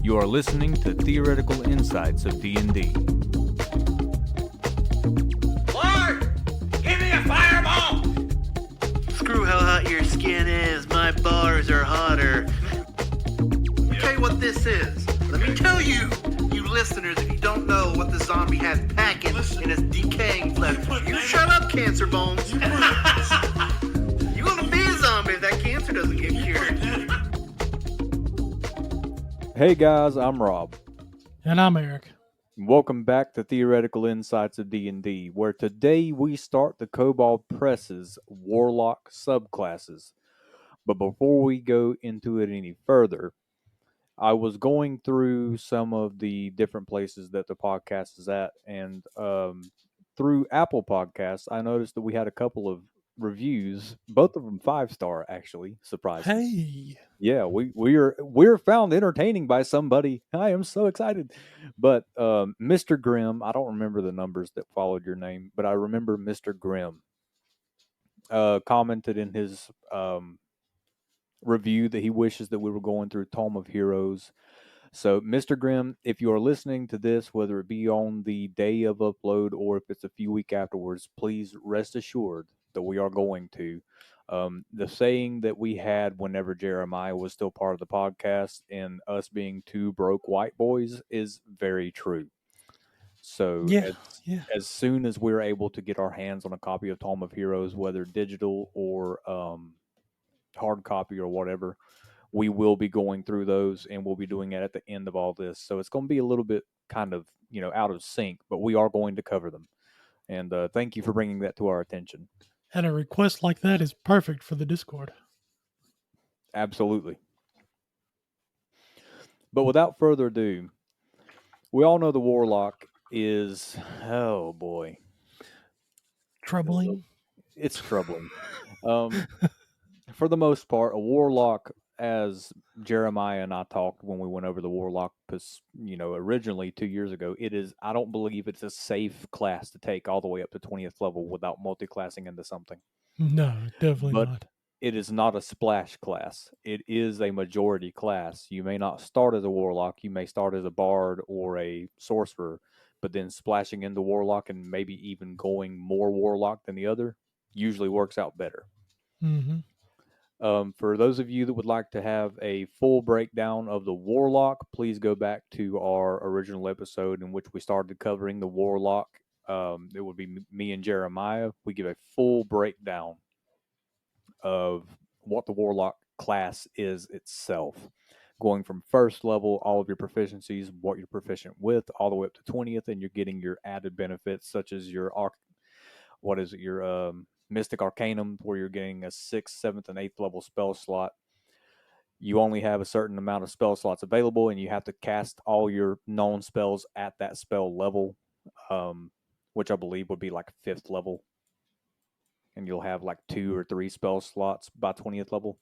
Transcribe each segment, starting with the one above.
You are listening to Theoretical Insights of D&D. Lord, give me a fireball! Screw how hot your skin is, my bars are hotter. Let me tell you what this is. Let me tell you, you listeners, if you don't know what the zombie has packing in his decaying flesh, you shut up, cancer bones. You gonna be a zombie if that cancer doesn't get cured. Hey guys, I'm Rob. And I'm Eric. Welcome back to Theoretical Insights of D&D, where today we start the Kobold Press's Warlock subclasses. But before we go into it any further, I was going through some of the different places that the podcast is at, and through Apple Podcasts, I noticed that we had a couple of reviews, both of them 5-star, actually, surprisingly. Hey. Yeah, we're found entertaining by somebody. I am so excited. But Mr. Grimm, I don't remember the numbers that followed your name, but I remember Mr. Grimm commented in his review that he wishes that we were going through Tome of Heroes. So, Mr. Grimm, if you are listening to this, whether it be on the day of upload or if it's a few weeks afterwards, please rest assured that we are going to. The saying that we had whenever Jeremiah was still part of the podcast and us being two broke white boys is very true. So, as soon as we're able to get our hands on a copy of Tome of Heroes, whether digital or hard copy or whatever, we will be going through those, and we'll be doing it at the end of all this. So it's going to be a little bit kind of, out of sync, but we are going to cover them. And thank you for bringing that to our attention. And a request like that is perfect for the Discord. Absolutely. But without further ado, we all know the Warlock is, oh boy. Troubling. It's troubling. For the most part, a Warlock, as Jeremiah and I talked when we went over the Warlock, because, originally 2 years ago, I don't believe it's a safe class to take all the way up to 20th level without multi-classing into something. No, definitely But not. it is not a splash class. It is a majority class. You may not start as a Warlock. You may start as a Bard or a Sorcerer, but then splashing into Warlock and maybe even going more Warlock than the other usually works out better. Mm-hmm. For those of you that would like to have a full breakdown of the Warlock, please go back to our original episode in which we started covering the Warlock. It would be me and Jeremiah. We give a full breakdown of what the Warlock class is itself, going from first level, all of your proficiencies, what you're proficient with, all the way up to 20th, and you're getting your added benefits such as your Mystic Arcanum, where you're getting a 6th, 7th, and 8th level spell slot. You only have a certain amount of spell slots available, and you have to cast all your known spells at that spell level, which I believe would be like 5th level. And you'll have like 2 or 3 spell slots by 20th level.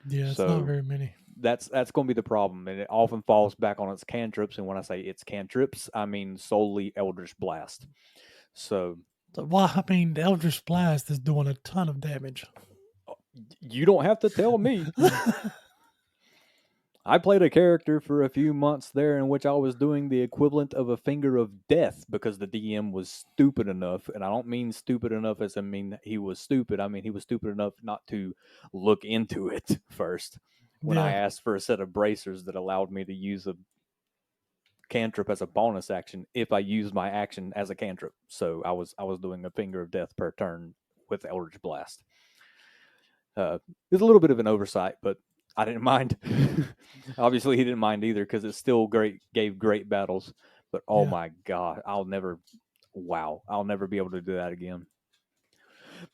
Yeah, it's not very many. That's going to be the problem, and it often falls back on its cantrips. And when I say it's cantrips, I mean solely Eldritch Blast. So... Well, I mean, the Eldritch Blast is doing a ton of damage. You don't have to tell me. I played a character for a few months there in which I was doing the equivalent of a finger of death because the DM was stupid enough, and I don't mean stupid enough as I mean he was stupid. I mean he was stupid enough not to look into it first when I asked for a set of bracers that allowed me to use a cantrip as a bonus action if I used my action as a cantrip. So I was doing a finger of death per turn with Eldritch Blast. It was a little bit of an oversight, but I didn't mind. Obviously, he didn't mind either because it still gave great battles. But oh my God, I'll never be able to do that again.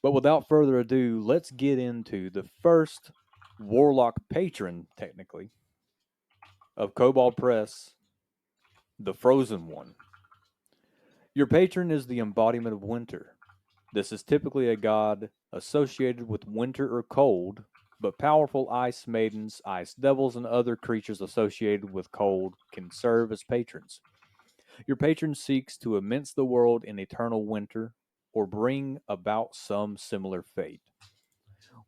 But without further ado, let's get into the first Warlock patron, technically, of Kobold Press, the Frozen One. Your patron is the embodiment of winter. This is typically a god associated with winter or cold, but powerful ice maidens, ice devils, and other creatures associated with cold can serve as patrons. Your patron seeks to immerse the world in eternal winter or bring about some similar fate.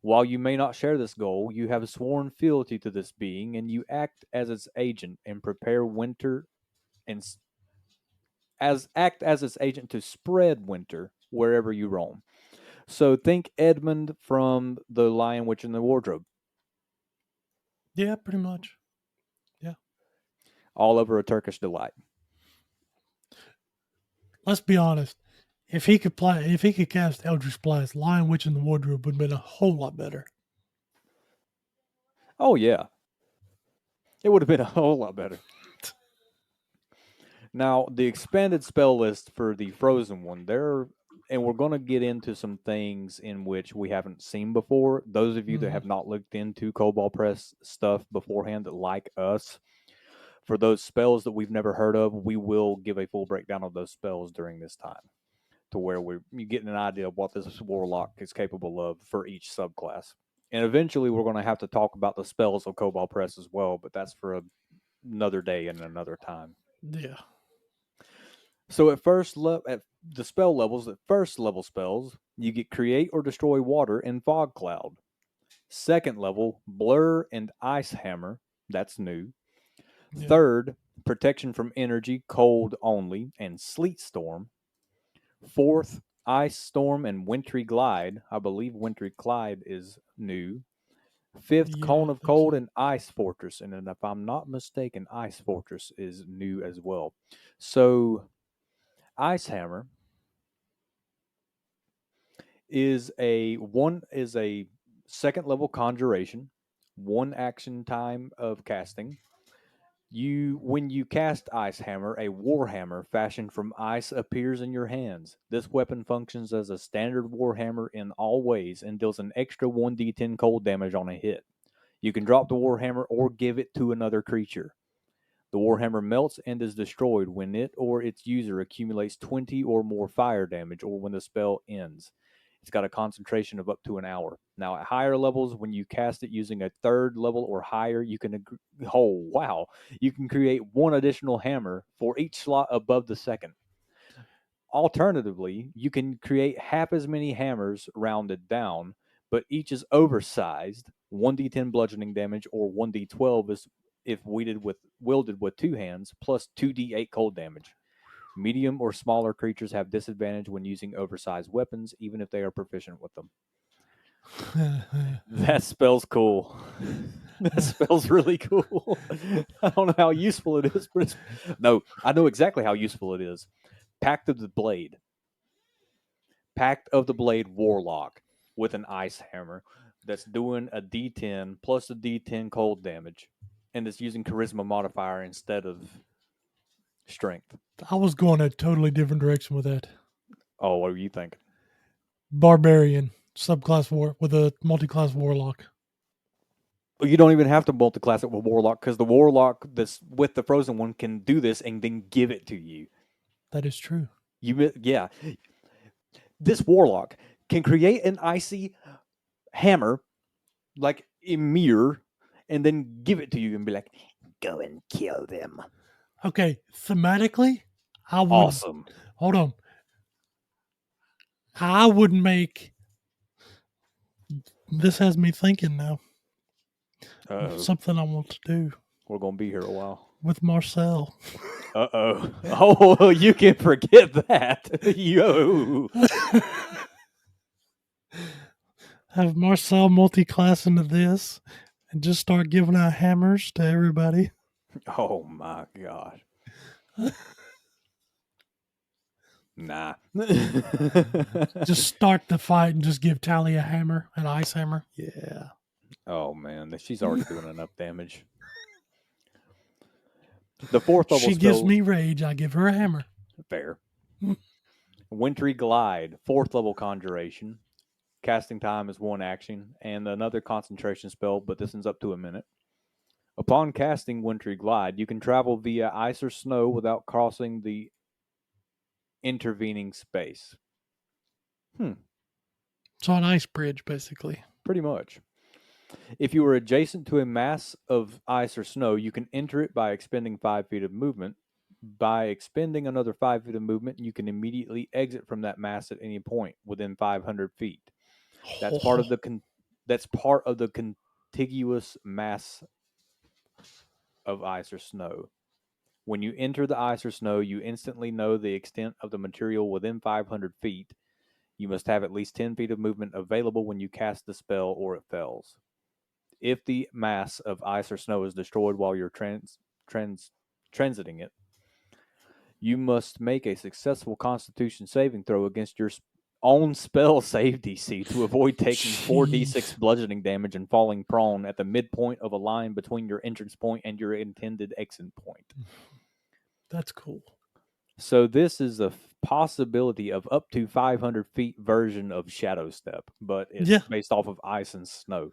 While you may not share this goal, you have sworn fealty to this being, and you act as its agent and prepare winter and act as its agent to spread winter wherever you roam. So think Edmund from The Lion, Witch, and the Wardrobe, Yeah, pretty much. all over a Turkish delight. Let's be honest. If he could cast Eldritch Blast, Lion Witch in the Wardrobe would have been a whole lot better. Oh yeah, it would have been a whole lot better. Now, the expanded spell list for the Frozen one, and we're going to get into some things in which we haven't seen before. Those of you that have not looked into Kobold Press stuff beforehand, that like us, for those spells that we've never heard of, we will give a full breakdown of those spells during this time, to where you getting an idea of what this Warlock is capable of for each subclass. And eventually, we're going to have to talk about the spells of Kobold Press as well, but that's for another day and another time. Yeah. So at the spell levels, at first level spells, you get Create or Destroy Water and Fog Cloud. Second level, Blur and Ice Hammer. That's new. Yeah. Third, Protection from Energy, Cold Only, and Sleet Storm. Fourth, Ice Storm and Wintry Glide. I believe Wintry Glide is new. Fifth, Yeah, Cone I of think Cold so. and Ice Fortress. And then if I'm not mistaken, Ice Fortress is new as well. So Ice Hammer is a second level conjuration, one action time of casting. When you cast Ice Hammer, a Warhammer fashioned from ice appears in your hands. This weapon functions as a standard Warhammer in all ways and deals an extra 1d10 cold damage on a hit. You can drop the Warhammer or give it to another creature. The Warhammer melts and is destroyed when it or its user accumulates 20 or more fire damage or when the spell ends. It's got a concentration of up to an hour. Now, at higher levels, when you cast it using a third level or higher, you can create one additional hammer for each slot above the second. Alternatively, you can create half as many hammers rounded down, but each is oversized. 1d10 bludgeoning damage or 1d12 is if wielded with two hands, plus 2d8 cold damage. Medium or smaller creatures have disadvantage when using oversized weapons, even if they are proficient with them. That spell's cool. That spell's really cool. I don't know how useful it is, but no, I know exactly how useful it is. Pact of the Blade Warlock with an Ice Hammer that's doing a D10 plus a D10 cold damage, and it's using Charisma modifier instead of Strength. I was going a totally different direction with that. Oh, what are you thinking? Barbarian subclass war with a multi-class warlock. You don't even have to multi-class it with Warlock, because the Warlock that's with the Frozen one can do this and then give it to you. That is true. Yeah. This Warlock can create an icy hammer, like a mirror, and then give it to you and be like, go and kill them. Okay, thematically, I would. Awesome. Hold on. I would make. This has me thinking now. Something I want to do We're going to be here a while. with Marcel. Uh-oh. Oh, you can forget that. Yo. Have Marcel multi-class into this and just start giving out hammers to everybody. Oh, my gosh. Nah. Just start the fight and just give Tally a hammer, an ice hammer. Yeah. Oh, man. She's already doing enough damage. The fourth level She gives me rage. I give her a hammer. Fair. Wintry Glide, fourth level conjuration. Casting time is one action, and another concentration spell, but this is up to a minute. Upon casting Wintry Glide, you can travel via ice or snow without crossing the intervening space. So an ice bridge, basically. Pretty much. If you are adjacent to a mass of ice or snow, you can enter it by expending 5 feet of movement. By expending another 5 feet of movement, you can immediately exit from that mass at any point within 500 feet. That's part of the that's part of the contiguous mass of ice or snow. When you enter the ice or snow, you instantly know the extent of the material within 500 feet. You must have at least 10 feet of movement available when you cast the spell or it fails. If the mass of ice or snow is destroyed while you're transiting it, you must make a successful Constitution saving throw against your own spell save DC to avoid taking 4d6 Jeez. bludgeoning damage and falling prone at the midpoint of a line between your entrance point and your intended exit point. That's cool. So this is a possibility of up to 500 feet version of Shadow Step, but it's Yeah. based off of ice and snow.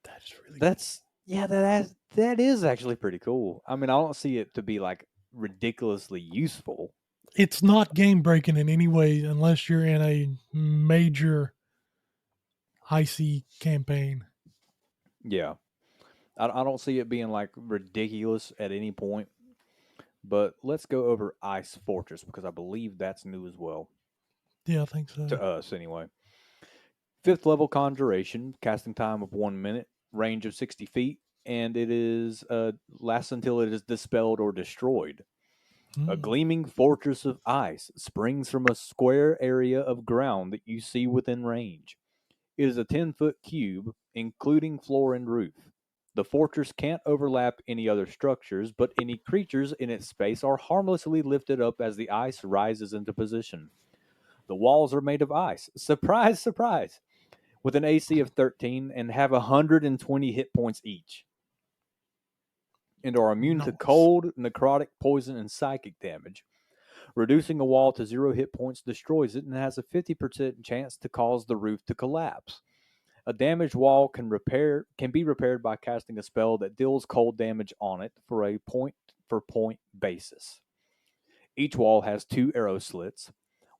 That is really That's yeah, that is actually pretty cool. I mean, I don't see it to be like ridiculously useful. It's not game breaking in any way unless you're in a major icy campaign. Yeah, I don't see it being like ridiculous at any point. But let's go over Ice Fortress because I believe that's new as well Yeah, I think so. to us anyway. 5th level Conjuration, casting time of 1 minute, range of 60 feet, and it is lasts until it is dispelled or destroyed. A gleaming fortress of ice springs from a square area of ground that you see within range. It is a 10-foot cube, including floor and roof. The fortress can't overlap any other structures, but any creatures in its space are harmlessly lifted up as the ice rises into position. The walls are made of ice. Surprise, surprise! With an AC of 13 and have 120 hit points each. And are immune to Nice. cold, necrotic, poison, and psychic damage. Reducing a wall to 0 hit points destroys it and has a 50% chance to cause the roof to collapse. A damaged wall can be repaired by casting a spell that deals cold damage on it for a point for point basis. Each wall has 2 arrow slits.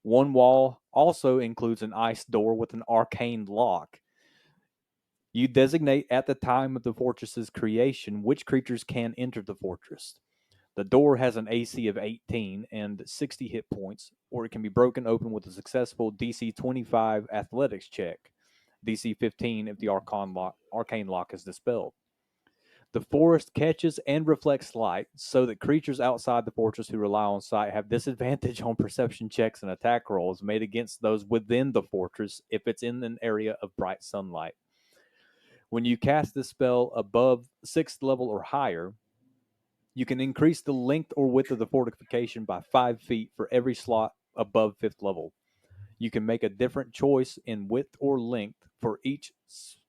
One wall also includes an ice door with an arcane lock. You designate at the time of the fortress's creation which creatures can enter the fortress. The door has an AC of 18 and 60 hit points, or it can be broken open with a successful DC 25 athletics check, DC 15 if the arcane lock is dispelled. The forest catches and reflects light so that creatures outside the fortress who rely on sight have disadvantage on perception checks and attack rolls made against those within the fortress if it's in an area of bright sunlight. When you cast this spell above 6th level or higher, you can increase the length or width of the fortification by 5 feet for every slot above 5th level. You can make a different choice in width or length for each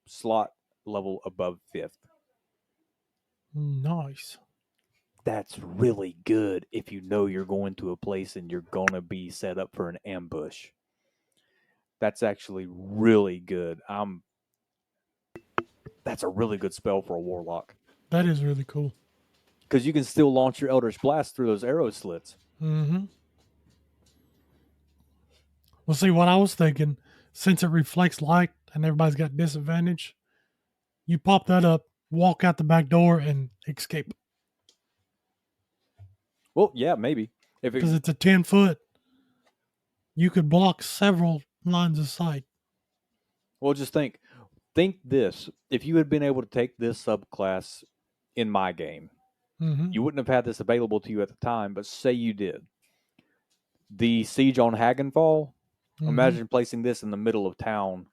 slot level above 5th. Nice. That's really good if you know you're going to a place and you're going to be set up for an ambush. That's actually really good. That's a really good spell for a warlock. That is really cool. Because you can still launch your Eldritch Blast through those arrow slits. Mm-hmm. Well, see, what I was thinking, since it reflects light and everybody's got disadvantage, you pop that up, walk out the back door, and escape. Well, yeah, maybe. If Because it, it's a 10-foot, you could block several lines of sight. well, just think this. If you had been able to take this subclass in my game, Mm-hmm. you wouldn't have had this available to you at the time, but say you did. The siege on Hagenfall, Mm-hmm. imagine placing this in the middle of town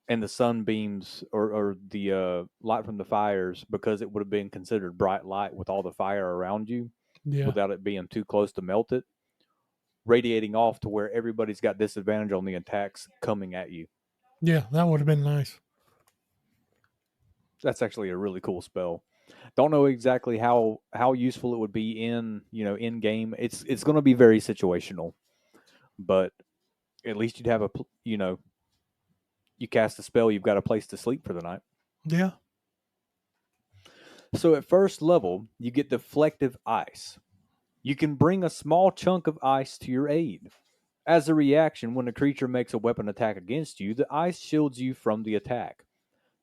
and the sunbeams or the light from the fires, because it would have been considered bright light with all the fire around you Yeah. without it being too close to melt it, radiating off to where everybody's got disadvantage on the attacks coming at you. Yeah, that would have been nice. That's actually a really cool spell. Don't know exactly how useful it would be in game. It's going to be very situational, but at least you'd have you cast a spell, you've got a place to sleep for the night. Yeah. So at first level, you get deflective ice. You can bring a small chunk of ice to your aid. As a reaction, when a creature makes a weapon attack against you, the ice shields you from the attack.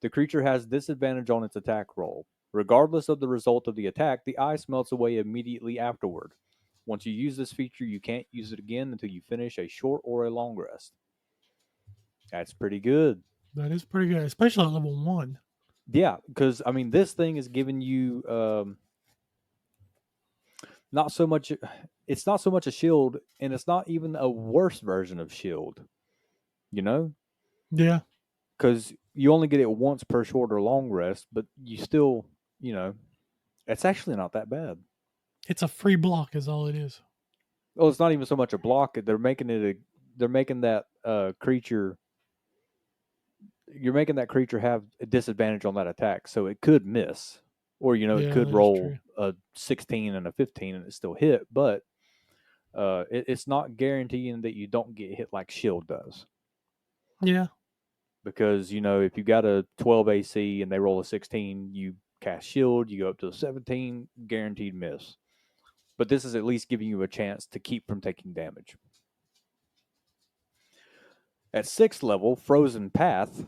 The creature has disadvantage on its attack roll. Regardless of the result of the attack, the ice melts away immediately afterward. Once you use this feature, you can't use it again until you finish a short or a long rest. That's pretty good. That is pretty good, especially at level 1. Yeah, because I mean, this thing is giving you not so much. It's not so much a shield, and it's not even a worse version of shield. You know, Yeah, because you only get it once per short or long rest, but you still, you know, it's actually not that bad. it's a free block, is all it is. Well, it's not even so much a block. They're making that creature. You're making that creature have a disadvantage on that attack, so it could miss, or it Yeah, could that is roll true. a 16 and a 15 and it still hit, but it's not guaranteeing that you don't get hit like shield does. Yeah, Because if you got a 12 AC and they roll a 16, you cast shield, you go up to a 17, guaranteed miss. But this is at least giving you a chance to keep from taking damage. At 6th level, Frozen Path,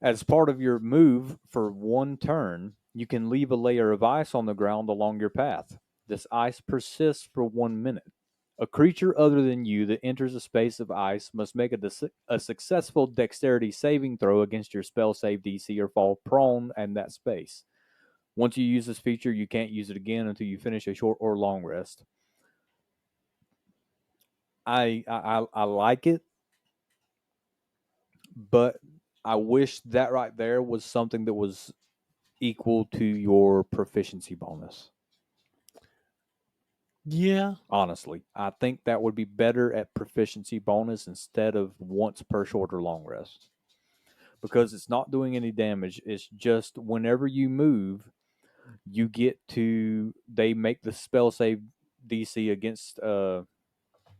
as part of your move for one turn, you can leave a layer of ice on the ground along your path. This ice persists for 1 minute. A creature other than you that enters a space of ice must make a successful dexterity saving throw against your spell save DC or fall prone in that space. Once you use this feature, you can't use it again until you finish a short or long rest. I like it, but I wish that right there was something that was equal to your proficiency bonus. yeah, Honestly, I think that would be better at proficiency bonus instead of once per short or long rest. Because it's not doing any damage. It's just whenever you move, you get to they make the spell save DC against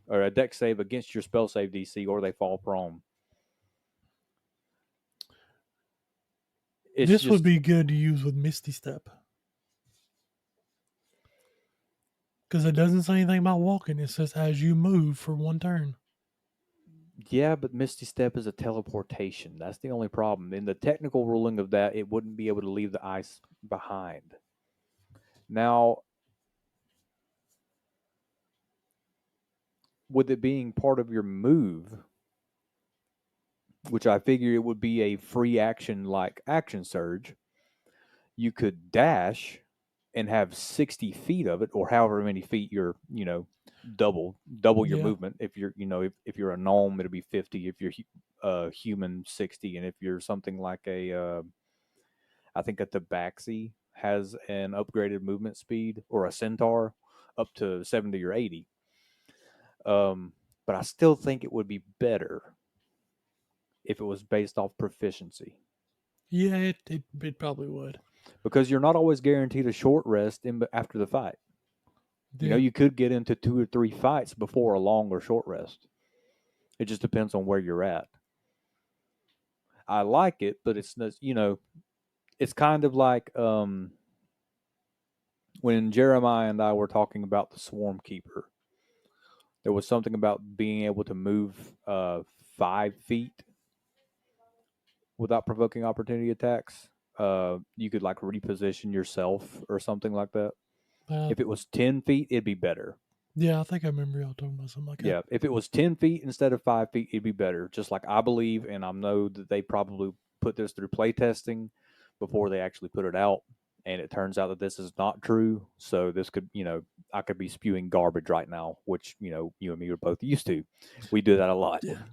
or a deck save against your spell save DC, or they fall prone. It's this would just be good to use with Misty Step because it doesn't say anything about walking. It says as you move for one turn. yeah, but Misty Step is a teleportation. That's the only problem. In the technical ruling of that, it wouldn't be able to leave the ice behind. Now, with it being part of your move, which I figure it would be a free action like action surge, you could dash and have 60 feet of it, or however many feet you're, double your Yeah, movement. If you're, if you're a gnome, it'll be 50. If you're human, 60. And if you're something like I think a tabaxi has an upgraded movement speed, or a centaur up to 70 or 80. Um, but I still think it would be better if it was based off proficiency, yeah, it probably would. because you're not always guaranteed a short rest after the fight. Yeah, You could get into 2 or 3 fights before a long or short rest. It just depends on where you're at. I like it, but it's kind of like when Jeremiah and I were talking about the Swarm Keeper. There was something about being able to move 5 feet without provoking opportunity attacks. You could like reposition yourself or something like that. uh, If it was 10 feet, it'd be better. yeah. I think I remember y'all talking about something like that. Yeah, if it was 10 feet instead of 5 feet, it'd be better. Just like I believe, and I know that they probably put this through playtesting before they actually put it out, and it turns out that this is not true. So this could, I could be spewing garbage right now, which you and me are both used to. We do that a lot. Yeah,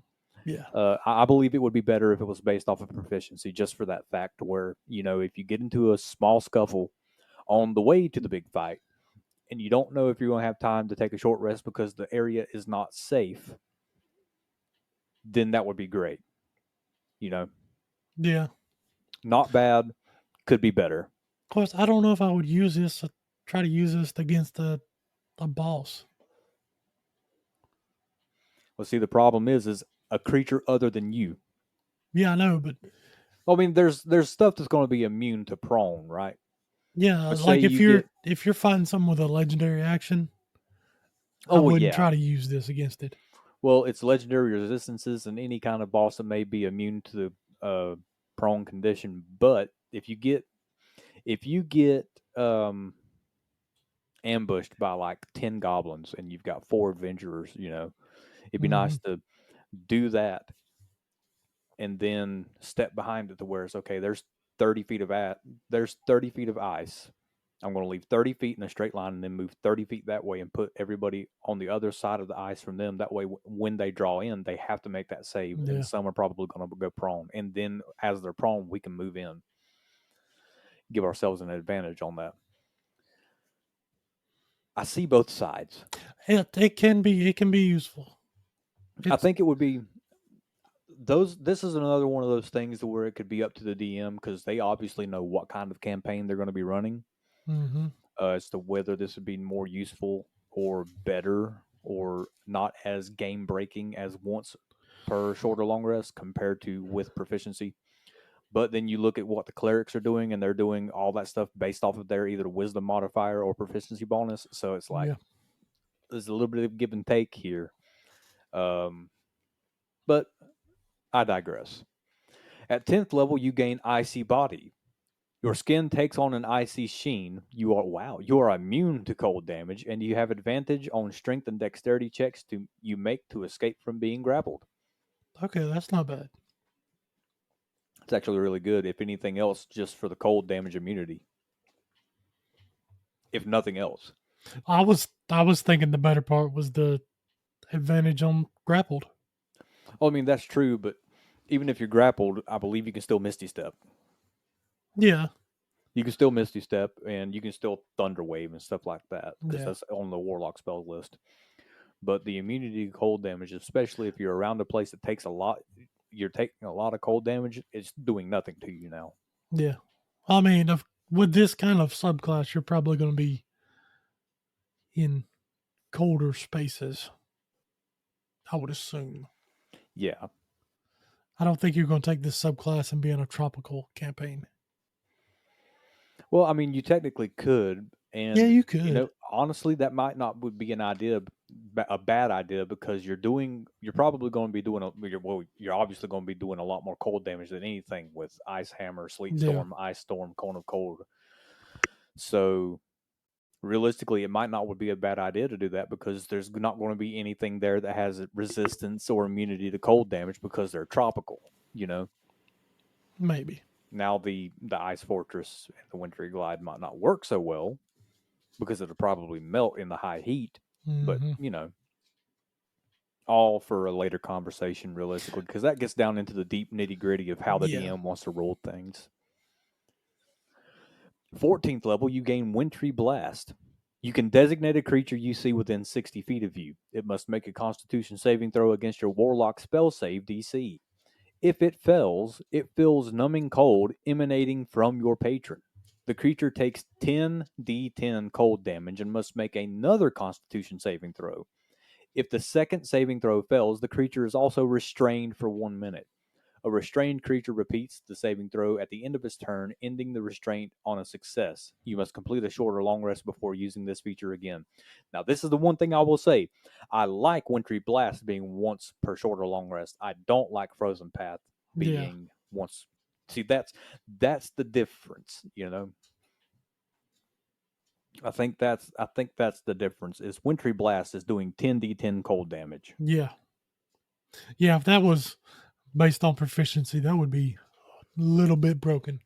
yeah, I believe it would be better if it was based off of proficiency, just for that fact where if you get into a small scuffle on the way to the big fight, and you don't know if you're going to have time to take a short rest because the area is not safe, then that would be great. You know, yeah. not bad, could be better. Of course, I don't know if I would use this. Try to use this against a boss. Well, see, the problem is a creature other than you. Yeah, I know, but I mean, there's stuff that's going to be immune to prone, right? yeah, But say like you get, if you're fighting someone with a legendary action, I oh well, wouldn't yeah, try to use this against it. well, it's legendary resistances and any kind of boss that may be immune to the prone condition. But if you get ambushed by like 10 goblins and you've got 4 adventurers, it'd be Hmm. nice to do that and then step behind it to where it's okay. There's 30 feet of there's 30 feet of ice. I'm going to leave 30 feet in a straight line and then move 30 feet that way and put everybody on the other side of the ice from them. That way, when they draw in, they have to make that save, and Yeah. some are probably going to go prone. And then as they're prone, we can move in, give ourselves an advantage on that. I see both sides. It can be useful. I It's think it would be those. This is another one of those things where it could be up to the DM because they obviously know what kind of campaign they're going to be running. mm-hmm. As to whether this would be more useful or better or not as game breaking as once per short or long rest compared to with proficiency. But then you look at what the clerics are doing, and they're doing all that stuff based off of their either wisdom modifier or proficiency bonus. So it's like Yeah. there's a little bit of give and take here. But I digress. At 10th level, you gain Icy Body. Your skin takes on an icy sheen. You are immune to cold damage, and you have advantage on strength and dexterity checks you make to escape from being grappled. Okay, that's not bad. It's actually really good, if anything else, just for the cold damage immunity. If nothing else. I was thinking the better part was the advantage on grappled. Well, I mean that's true, but even if you're grappled, I believe you can still Misty Step. Yeah. You can still Misty Step, and you can still Thunder Wave and stuff like that, because Yeah. that's on the Warlock spell list. But the immunity to cold damage, especially if you're around a place that takes a lot, you're taking a lot of cold damage, it's doing nothing to you now. Yeah. I mean, with this kind of subclass, you're probably going to be in colder spaces. I would assume. Yeah. I don't think you're going to take this subclass and be in a tropical campaign. Well, I mean, you technically could, Yeah, and you could. honestly, that might not would be an idea, a bad idea, because you're probably going to be doing you're obviously going to be doing a lot more cold damage than anything with Ice Hammer, Sleet Yeah. Storm, Ice Storm, Cone of Cold. So realistically, it might not would be a bad idea to do that because there's not going to be anything there that has resistance or immunity to cold damage because they're tropical. Maybe. Now the Ice Fortress and the Wintry Glide might not work so well because it'll probably melt in the high heat. But Mm-hmm. all for a later conversation, realistically, because that gets down into the deep nitty gritty of how the Yeah. DM wants to roll things. 14th level, you gain Wintry Blast. You can designate a creature you see within 60 feet of you. It must make a Constitution saving throw against your Warlock spell save DC. If it fails, it feels numbing cold emanating from your patron. The creature takes 10d10 cold damage and must make another Constitution saving throw. If the second saving throw fails, the creature is also restrained for 1 minute. A restrained creature repeats the saving throw at the end of its turn, ending the restraint on a success. You must complete a short or long rest before using this feature again. Now, this is the one thing I will say. I like Wintry Blast being once per short or long rest. I don't like Frozen Path being once. See, that's the difference, I think that's the difference. Is Wintry Blast is doing 10d10 cold damage. Yeah. Yeah, if that was based on proficiency, that would be a little bit broken.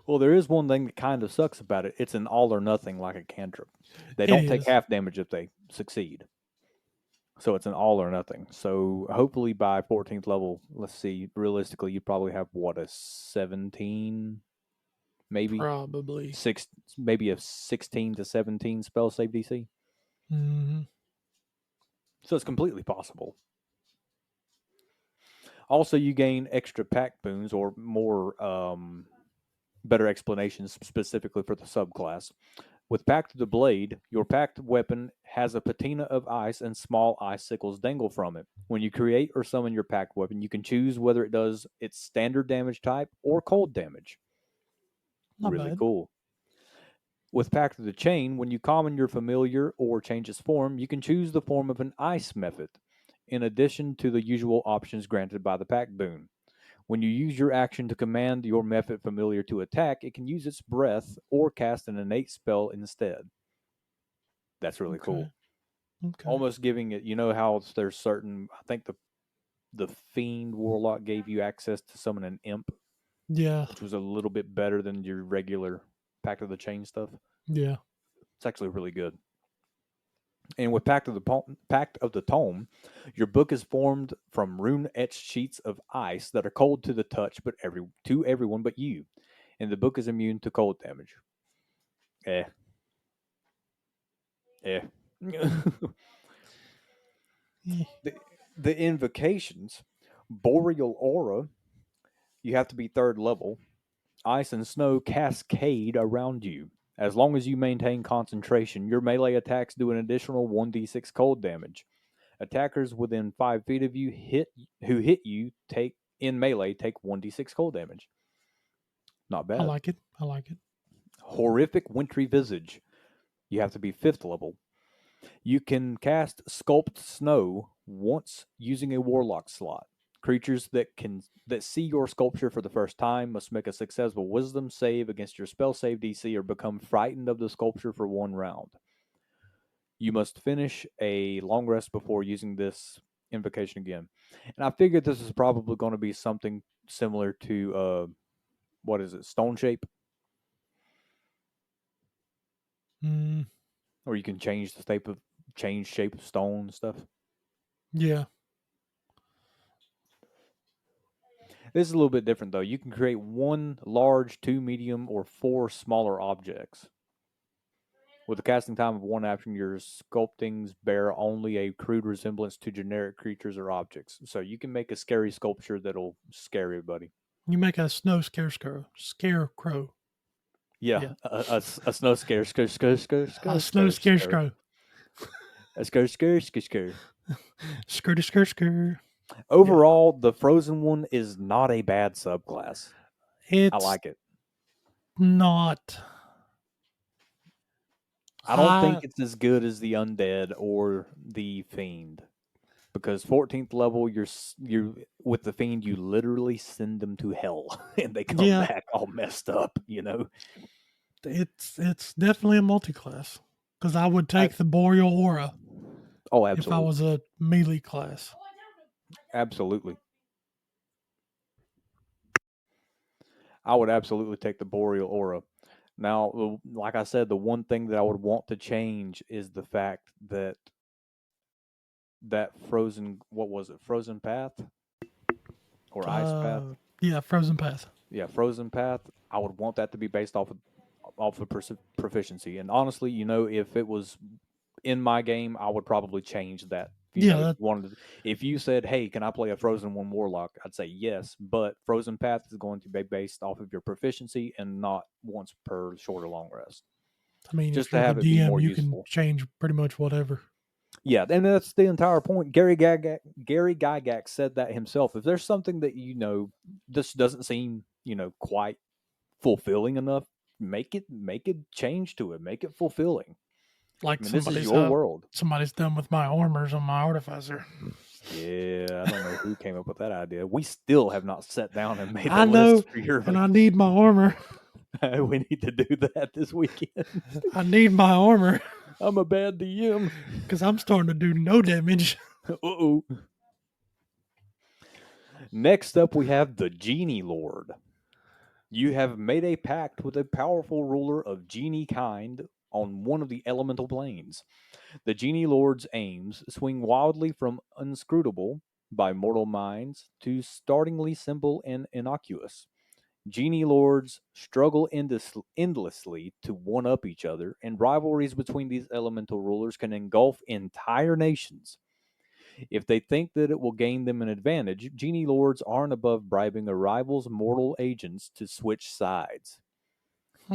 Well, there is one thing that kind of sucks about it. It's an all or nothing like a cantrip. They It don't take is. half damage if they succeed. So it's an all or nothing. So hopefully by 14th level, let's see, realistically, you probably have a 17, maybe Probably. maybe a 16 to 17 spell save DC. Mm-hmm. So it's completely possible. Also, you gain extra pack boons or more better explanations specifically for the subclass. With Pact of the Blade, your packed weapon has a patina of ice and small icicles dangle from it. When you create or summon your packed weapon, you can choose whether it does its standard damage type or cold damage. Not Really bad. cool. With Pact of the Chain, when you common your familiar or change its form, you can choose the form of an ice method, in addition to the usual options granted by the Pact boon. When you use your action to command your method familiar to attack, it can use its breath or cast an innate spell instead. That's really cool. Okay. Almost giving it, how there's certain, I think the Fiend Warlock gave you access to summon an imp, Yeah. which was a little bit better than your regular Pact of the Chain stuff. Yeah. It's actually really good. And with Pact of the Tome, your book is formed from rune-etched sheets of ice that are cold to the touch, but to everyone but you. And the book is immune to cold damage. Eh. Eh. the invocations, Boreal Aura, you have to be 3rd level. Ice and snow cascade around you. As long as you maintain concentration, your melee attacks do an additional 1d6 cold damage. Attackers within 5 feet of you who hit you take 1d6 cold damage. Not bad. I like it. I like it. Horrific Wintry Visage. You have to be 5th level. You can cast Sculpt Snow once using a Warlock slot. Creatures that see your sculpture for the first time must make a successful Wisdom save against your spell save DC or become frightened of the sculpture for 1 round. You must finish a long rest before using this invocation again. And I figured this is probably going to be something similar to what is it, Stone Shape? Mm, Or you can change shape of stone and stuff. yeah. This is a little bit different though. You can create 1 large, 2 medium, or 4 smaller objects. With a casting time of 1 action, your sculptings bear only a crude resemblance to generic creatures or objects. So you can make a scary sculpture that'll scare everybody. You make a snow scarecrow. Yeah, Yeah. a snow scare. A snow scarecrow. A scare. Skirty. Overall, the frozen one is not a bad subclass. It's I like it. not. I don't think it's as good as the undead or the fiend, because 14th level, you're with the fiend, you literally send them to hell and they come back all messed up. You know, it's definitely a multi-class because I would take the Boreal Aura. Oh, absolutely. If I was a melee class. Absolutely. I would absolutely take the Boreal Aura. Now, like I said, the one thing that I would want to change is the fact that frozen, what was it, Frozen Path? Or Ice Path? Yeah, Frozen Path. Yeah, Frozen Path. I would want that to be based off of proficiency. And honestly, if it was in my game, I would probably change that. If you said, "Hey, can I play a Frozen One Warlock?" I'd say yes, but Frozen Path is going to be based off of your proficiency and not once per short or long rest. I mean, just if you're to have a it be DM, more you useful. can change pretty much whatever. Yeah, and that's the entire point. Gary Gygax said that himself. If there's something that this doesn't seem quite fulfilling enough, make it change to it, make it fulfilling. Like this is your world. Somebody's done with my armors on my artificer. Yeah, I don't know who came up with that idea. We still have not sat down and made I the know, list for your. And I need my armor. We need to do that this weekend. I need my armor. I'm a bad DM because I'm starting to do no damage. Uh-oh. Next up, we have the Genie Lord. You have made a pact with a powerful ruler of genie kind on one of the elemental planes. The Genie Lord's aims swing wildly from inscrutable by mortal minds to startlingly simple and innocuous. Genie Lords struggle endlessly to one-up each other, and rivalries between these elemental rulers can engulf entire nations. If they think that it will gain them an advantage, Genie Lords aren't above bribing a rival's mortal agents to switch sides.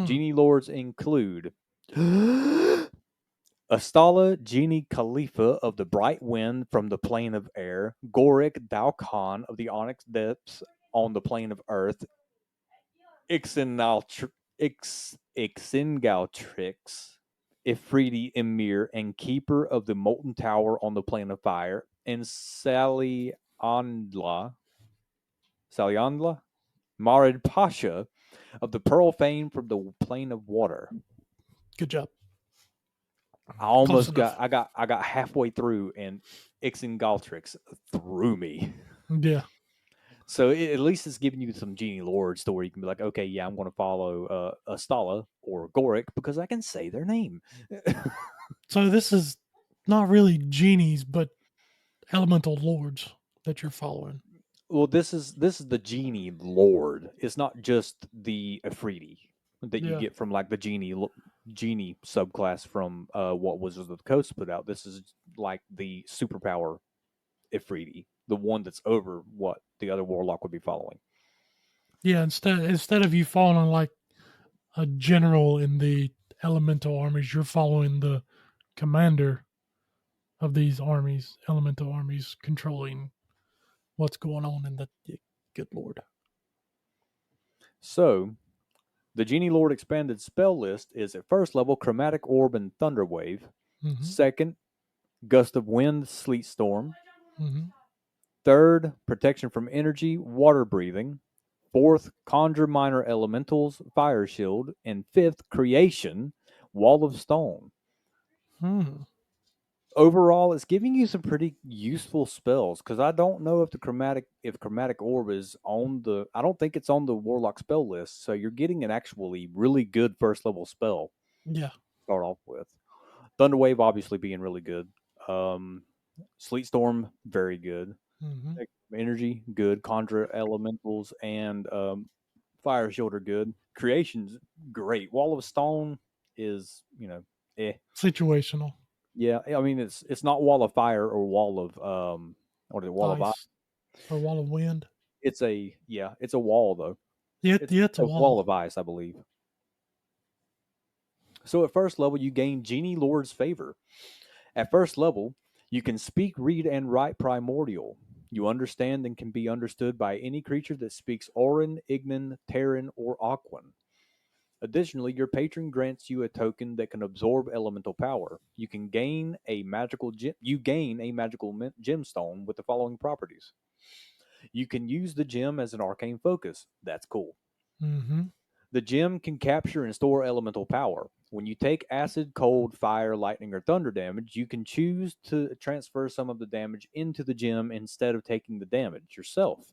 Genie Lords include Astala Genie Khalifa of the Bright Wind from the plane of air, Gorik Dalkhan of the Onyx Depths on the plane of earth, Ixingaltrix, Ifriti Emir and Keeper of the Molten Tower on the plane of fire, and Salyandla, Marid Pasha of the Pearl Fane from the plane of water. Good job. I got halfway through and Ixingaltrix threw me. Yeah. So at least it's giving you some genie lords to where you can be like, okay, yeah, I'm going to follow Astala or Goric because I can say their name. So this is not really genies, but elemental lords that you're following. Well, this is the genie lord. It's not just the Afridi that you Yeah. get from like the genie subclass from what Wizards of the Coast put out. This is like the superpower Afridi, the one that's over what the other warlock would be following. Yeah. Instead of you following like a general in the elemental armies, you're following the commander of these armies, elemental armies, controlling what's going on in the good lord. So the genie lord expanded spell list is at first level Chromatic Orb and Thunder Wave. Mm-hmm. Second, Gust of Wind, Sleet Storm. Mm-hmm. Third, Protection from Energy, Water Breathing. Fourth, Conjure Minor Elementals, Fire Shield. And fifth, Creation, Wall of Stone. Hmm. Overall, it's giving you some pretty useful spells because I don't know if chromatic orb is on the. I don't think it's on the warlock spell list. So you're getting an actually really good first level spell Yeah. to start off with. Thunderwave obviously being really good. Um, Sleet Storm very good. Mm-hmm. Energy good. Conjure elementals and Fire Shield are good. Creation's great. Wall of Stone is eh. Situational. Yeah, I mean it's not Wall of Fire or Wall of what is it? Wall of Ice. Ice or wall of wind. It's a wall though. Yeah, It's yeah, it's a a wall wall. of ice, I believe. So at first level, you gain Genie Lord's favor. At first level, you can speak, read, and write Primordial. You understand and can be understood by any creature that speaks Orin, Ignan, Terran, or Aquan. Additionally, your patron grants you a token that can absorb elemental power. You gain a magical gemstone with the following properties. You can use the gem as an arcane focus. That's cool. Mm-hmm. The gem can capture and store elemental power. When you take acid, cold, fire, lightning, or thunder damage, you can choose to transfer some of the damage into the gem instead of taking the damage yourself.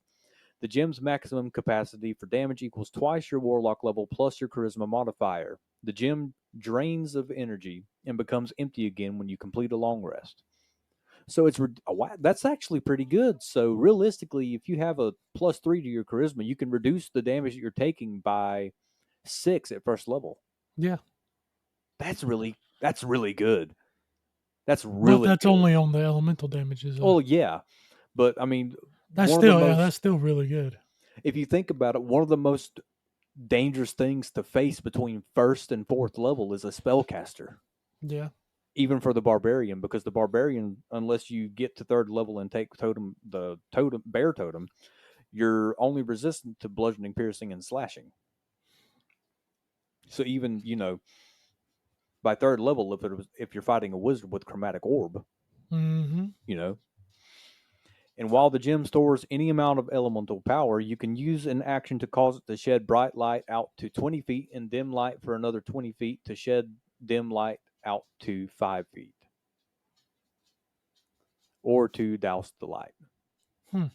The gem's maximum capacity for damage equals twice your warlock level plus your charisma modifier. The gem drains of energy and becomes empty again when you complete a long rest. So that's actually pretty good. So realistically, if you have a +3 to your charisma, you can reduce the damage that you're taking by 6 at first level. Yeah. That's really good. That's But really that's good. only on the elemental damages. Oh yeah, but I mean, That's one of the still, yeah, most that's still really good. if you think about it, one of the most dangerous things to face between first and fourth level is a spellcaster. Yeah. Even for the barbarian, because the barbarian, unless you get to third level and take the totem bear totem, you're only resistant to bludgeoning, piercing, and slashing. So even by third level, if you're fighting a wizard with chromatic orb, Mm-hmm. you know. And while the gem stores any amount of elemental power, you can use an action to cause it to shed bright light out to 20 feet and dim light for another 20 feet to shed dim light out to 5 feet. Or to douse the light. Hmm.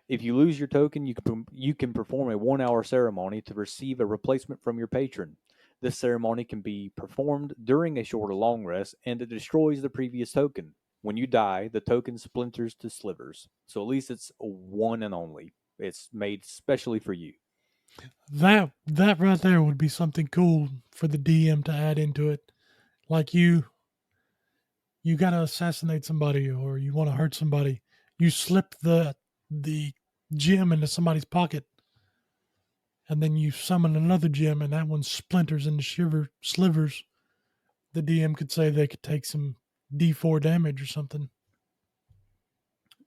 If you lose your token, you can perform a 1 hour ceremony to receive a replacement from your patron. This ceremony can be performed during a short or long rest, and it destroys the previous token. When you die, the token splinters to slivers. So at least it's a one and only. It's made specially for you. That right there would be something cool for the DM to add into it. Like you gotta assassinate somebody or you want to hurt somebody. You slip the gem into somebody's pocket, and then you summon another gem, and that one splinters into slivers. The DM could say they could take some D4 damage or something.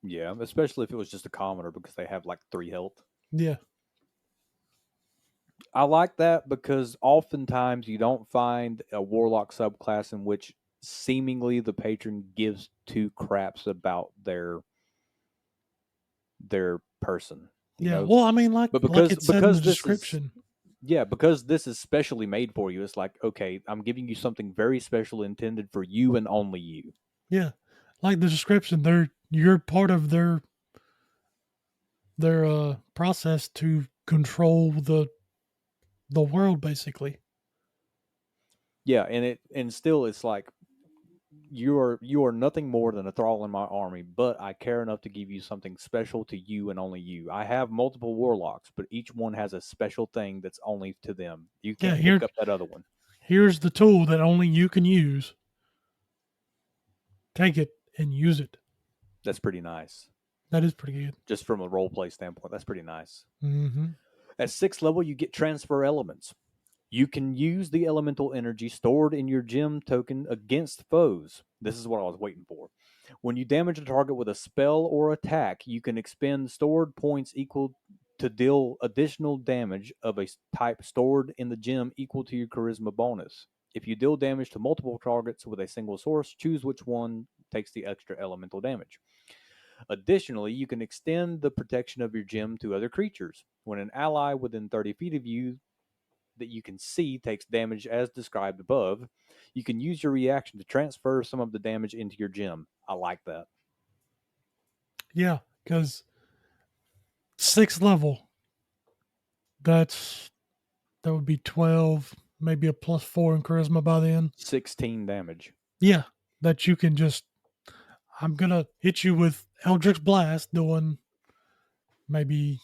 Yeah, especially if it was just a commoner because they have like 3 health. Yeah. I like that because oftentimes you don't find a warlock subclass in which seemingly the patron gives two craps about their person, Yeah. Well, I mean, But like it said in the this is description. because this is specially made for you. It's like, okay, I'm giving you something very special intended for you and only you. Yeah. Like the description, You're part of their process to control the world, basically. Yeah, and still it's like you are nothing more than a thrall in my army, but I care enough to give you something special to you and only you. I have multiple warlocks, but each one has a special thing that's only to them. You Yeah, can't pick up that other one. here's the tool that only you can use. Take it and use it. That's pretty nice. That is pretty good. Just from a role play standpoint, that's pretty nice. Mm-hmm. At 6th level, you get transfer elements. You can use the elemental energy stored in your gem token against foes. This is what I was waiting for. When you damage a target with a spell or attack, you can expend stored points equal to deal additional damage of a type stored in the gem equal to your charisma bonus. If you deal damage to multiple targets with a single source, choose which one takes the extra elemental damage. Additionally, you can extend the protection of your gem to other creatures. When an ally within 30 feet of you that you can see takes damage as described above, you can use your reaction to transfer some of the damage into your gem. I like that. Yeah, because 6th level, that would be 12, maybe a +4 in charisma by then. 16 damage. Yeah, that you can just, I'm going to hit you with Eldritch Blast, doing maybe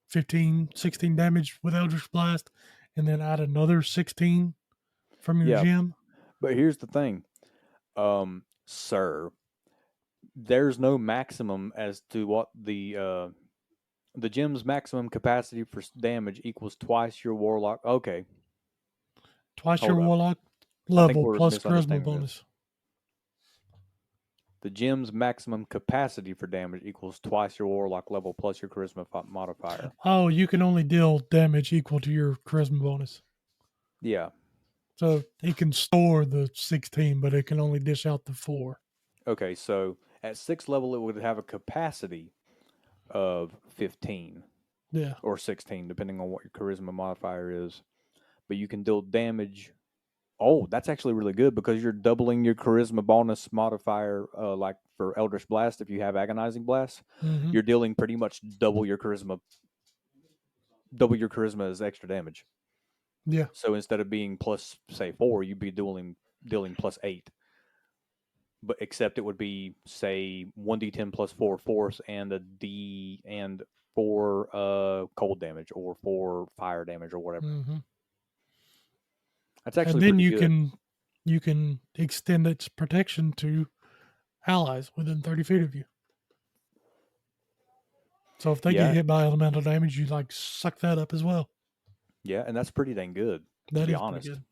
15, 16 damage with Eldritch Blast, and then add another 16 from your Yeah, gem. but here's the thing. Sir, there's no maximum as to what the gem's maximum capacity for damage equals twice your warlock. Okay, Twice your hold up. Warlock I think level we're plus charisma misunderstanding this. bonus. The gem's maximum capacity for damage equals twice your warlock level plus your charisma modifier. Oh, you can only deal damage equal to your charisma bonus. Yeah. So it can store the 16, but it can only dish out the 4. Okay, so at 6th level, it would have a capacity of 15 Yeah. or 16, depending on what your charisma modifier is. But you can deal damage. Oh, that's actually really good because you're doubling your charisma bonus modifier, like for Eldritch Blast. If you have Agonizing Blast, Mm-hmm. you're dealing pretty much double your charisma as extra damage. Yeah. So instead of being plus say 4, you'd be dealing plus 8. But except it would be say 1d10 plus 4 force and a d and 4 cold damage or 4 fire damage or whatever. Mm-hmm. That's And actually then pretty good. you can extend its protection to allies within 30 feet of you. So if they get Yeah, hit by elemental damage, you like suck that up as well. yeah, and that's pretty dang good, to That be is pretty honest. good.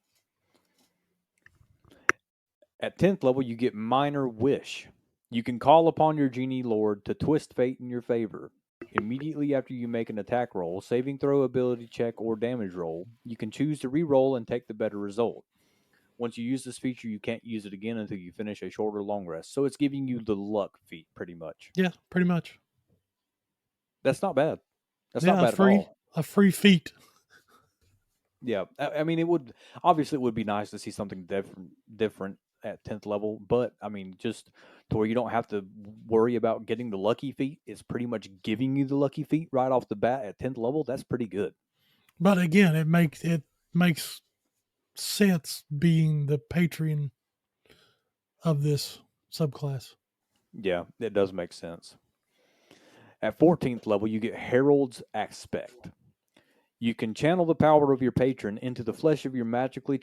At 10th level, you get Minor Wish. You can call upon your Genie Lord to twist fate in your favor. Immediately after you make an attack roll, saving throw, ability check, or damage roll, you can choose to re-roll and take the better result. Once you use this feature, you can't use it again until you finish a short or long rest. So it's giving you the luck feat, pretty much. Yeah, pretty much. That's not bad. That's not Yeah, bad at all. a free feat. Yeah, I mean, it would be nice to see something different at 10th level, but I mean, just to where you don't have to worry about getting the lucky feat. It's pretty much giving you the lucky feat right off the bat at 10th level. That's pretty good. But again, it makes sense being the patron of this subclass. Yeah, it does make sense. At 14th level, you get Herald's Aspect. You can channel the power of your patron into the flesh of your magically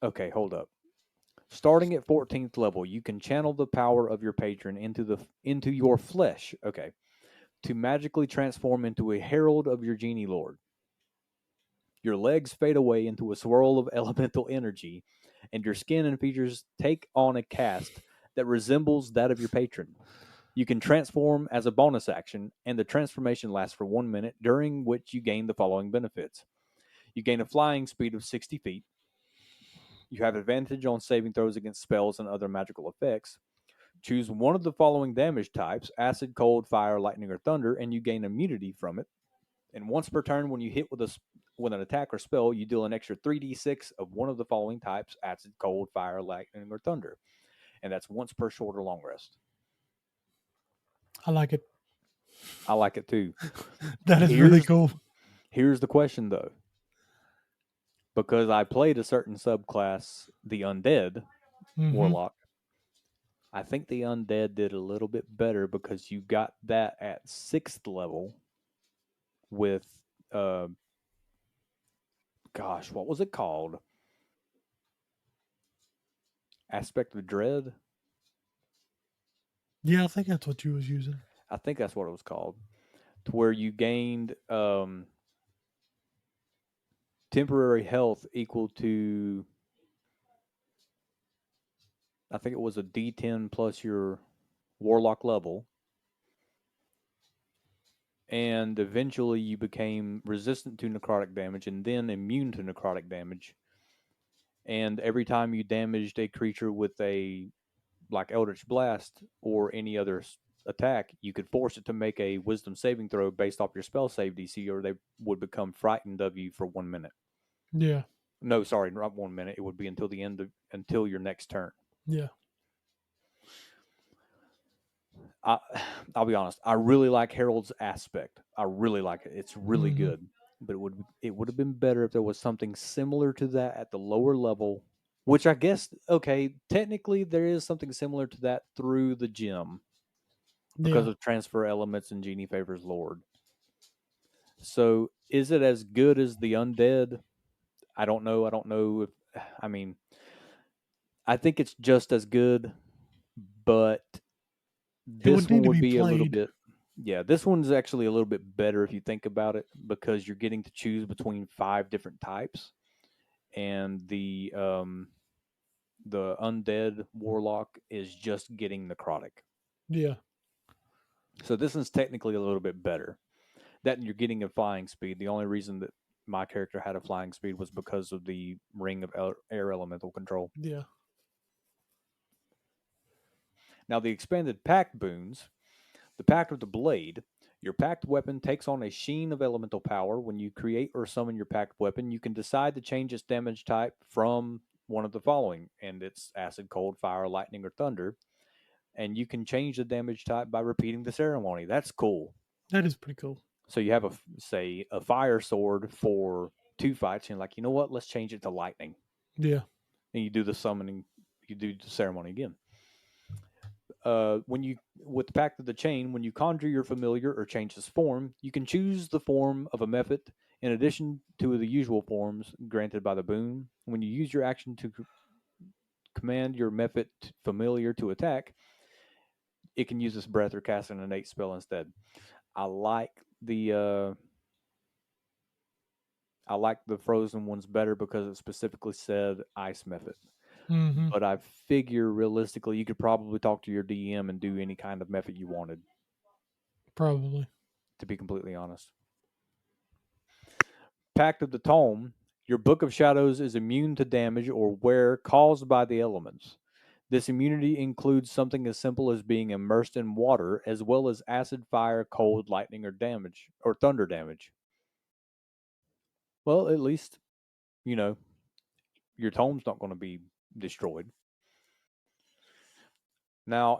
Okay, hold up. Starting at 14th level, you can channel the power of your patron into your flesh, okay, to magically transform into a herald of your genie lord. Your legs fade away into a swirl of elemental energy, and your skin and features take on a cast that resembles that of your patron. You can transform as a bonus action, and the transformation lasts for 1 minute, during which you gain the following benefits. You gain a flying speed of 60 feet. You have advantage on saving throws against spells and other magical effects. Choose one of the following damage types: acid, cold, fire, lightning, or thunder, and you gain immunity from it. And once per turn, when you hit with an attack or spell, you deal an extra 3d6 of one of the following types: acid, cold, fire, lightning, or thunder. and that's once per short or long rest. I like it. I like it too. That is really cool. Here's the question though. Because I played a certain subclass, the undead warlock, I think the undead did a little bit better because you got that at 6th level with, uh, gosh, what was it called? Aspect of Dread? Yeah, I think that's what you was using. I think that's what it was called. To where you gained temporary health equal to, I think it was a D10 plus your warlock level. And eventually you became resistant to necrotic damage and then immune to necrotic damage. And every time you damaged a creature with a like Eldritch Blast or any other attack, you could force it to make a Wisdom saving throw based off your spell save DC, or they would become frightened of you for 1 minute. Yeah. No, sorry, not 1 minute. It would be until your next turn. Yeah. I'll be honest. I really like Harold's aspect. I really like it. It's really good. But it would have been better if there was something similar to that at the lower level. Which I guess, okay, technically there is something similar to that through the gym because Yeah. of transfer elements and Genie Favors Lord. So is it as good as the undead? I don't know. I don't know if, I mean, I think it's just as good, but It would this need one to would be be a little played. bit, yeah, this one's actually a little bit better if you think about it because you're getting to choose between 5 different types, and the undead warlock is just getting necrotic. Yeah. So this one's technically a little bit better. That and you're getting a flying speed. The only reason that my character had a flying speed was because of the ring of air elemental control. Yeah. Now the expanded pact boons, the Pact of the Blade. Your packed weapon takes on a sheen of elemental power. When you create or summon your packed weapon, you can decide to change its damage type from one of the following, and it's acid, cold, fire, lightning, or thunder. And you can change the damage type by repeating the ceremony. That's cool. That is pretty cool. So you have a fire sword for 2 fights, and you're like, you know what? Let's change it to lightning. Yeah. And you do the summoning, you do the ceremony again. When you with the Pact of the Chain, when you conjure your familiar or change its form, you can choose the form of a method in addition to the usual forms granted by the boon. When you use your action to command your method familiar to attack, it can use its breath or cast an innate spell instead. I like the frozen ones better because it specifically said ice method. But I figure realistically, you could probably talk to your DM and do any kind of method you wanted. Probably. To be completely honest. Pact of the Tome, your Book of Shadows is immune to damage or wear caused by the elements. This immunity includes something as simple as being immersed in water, as well as acid, fire, cold, lightning, or thunder damage. Well, at least, you know, your tome's not going to be destroyed. Now,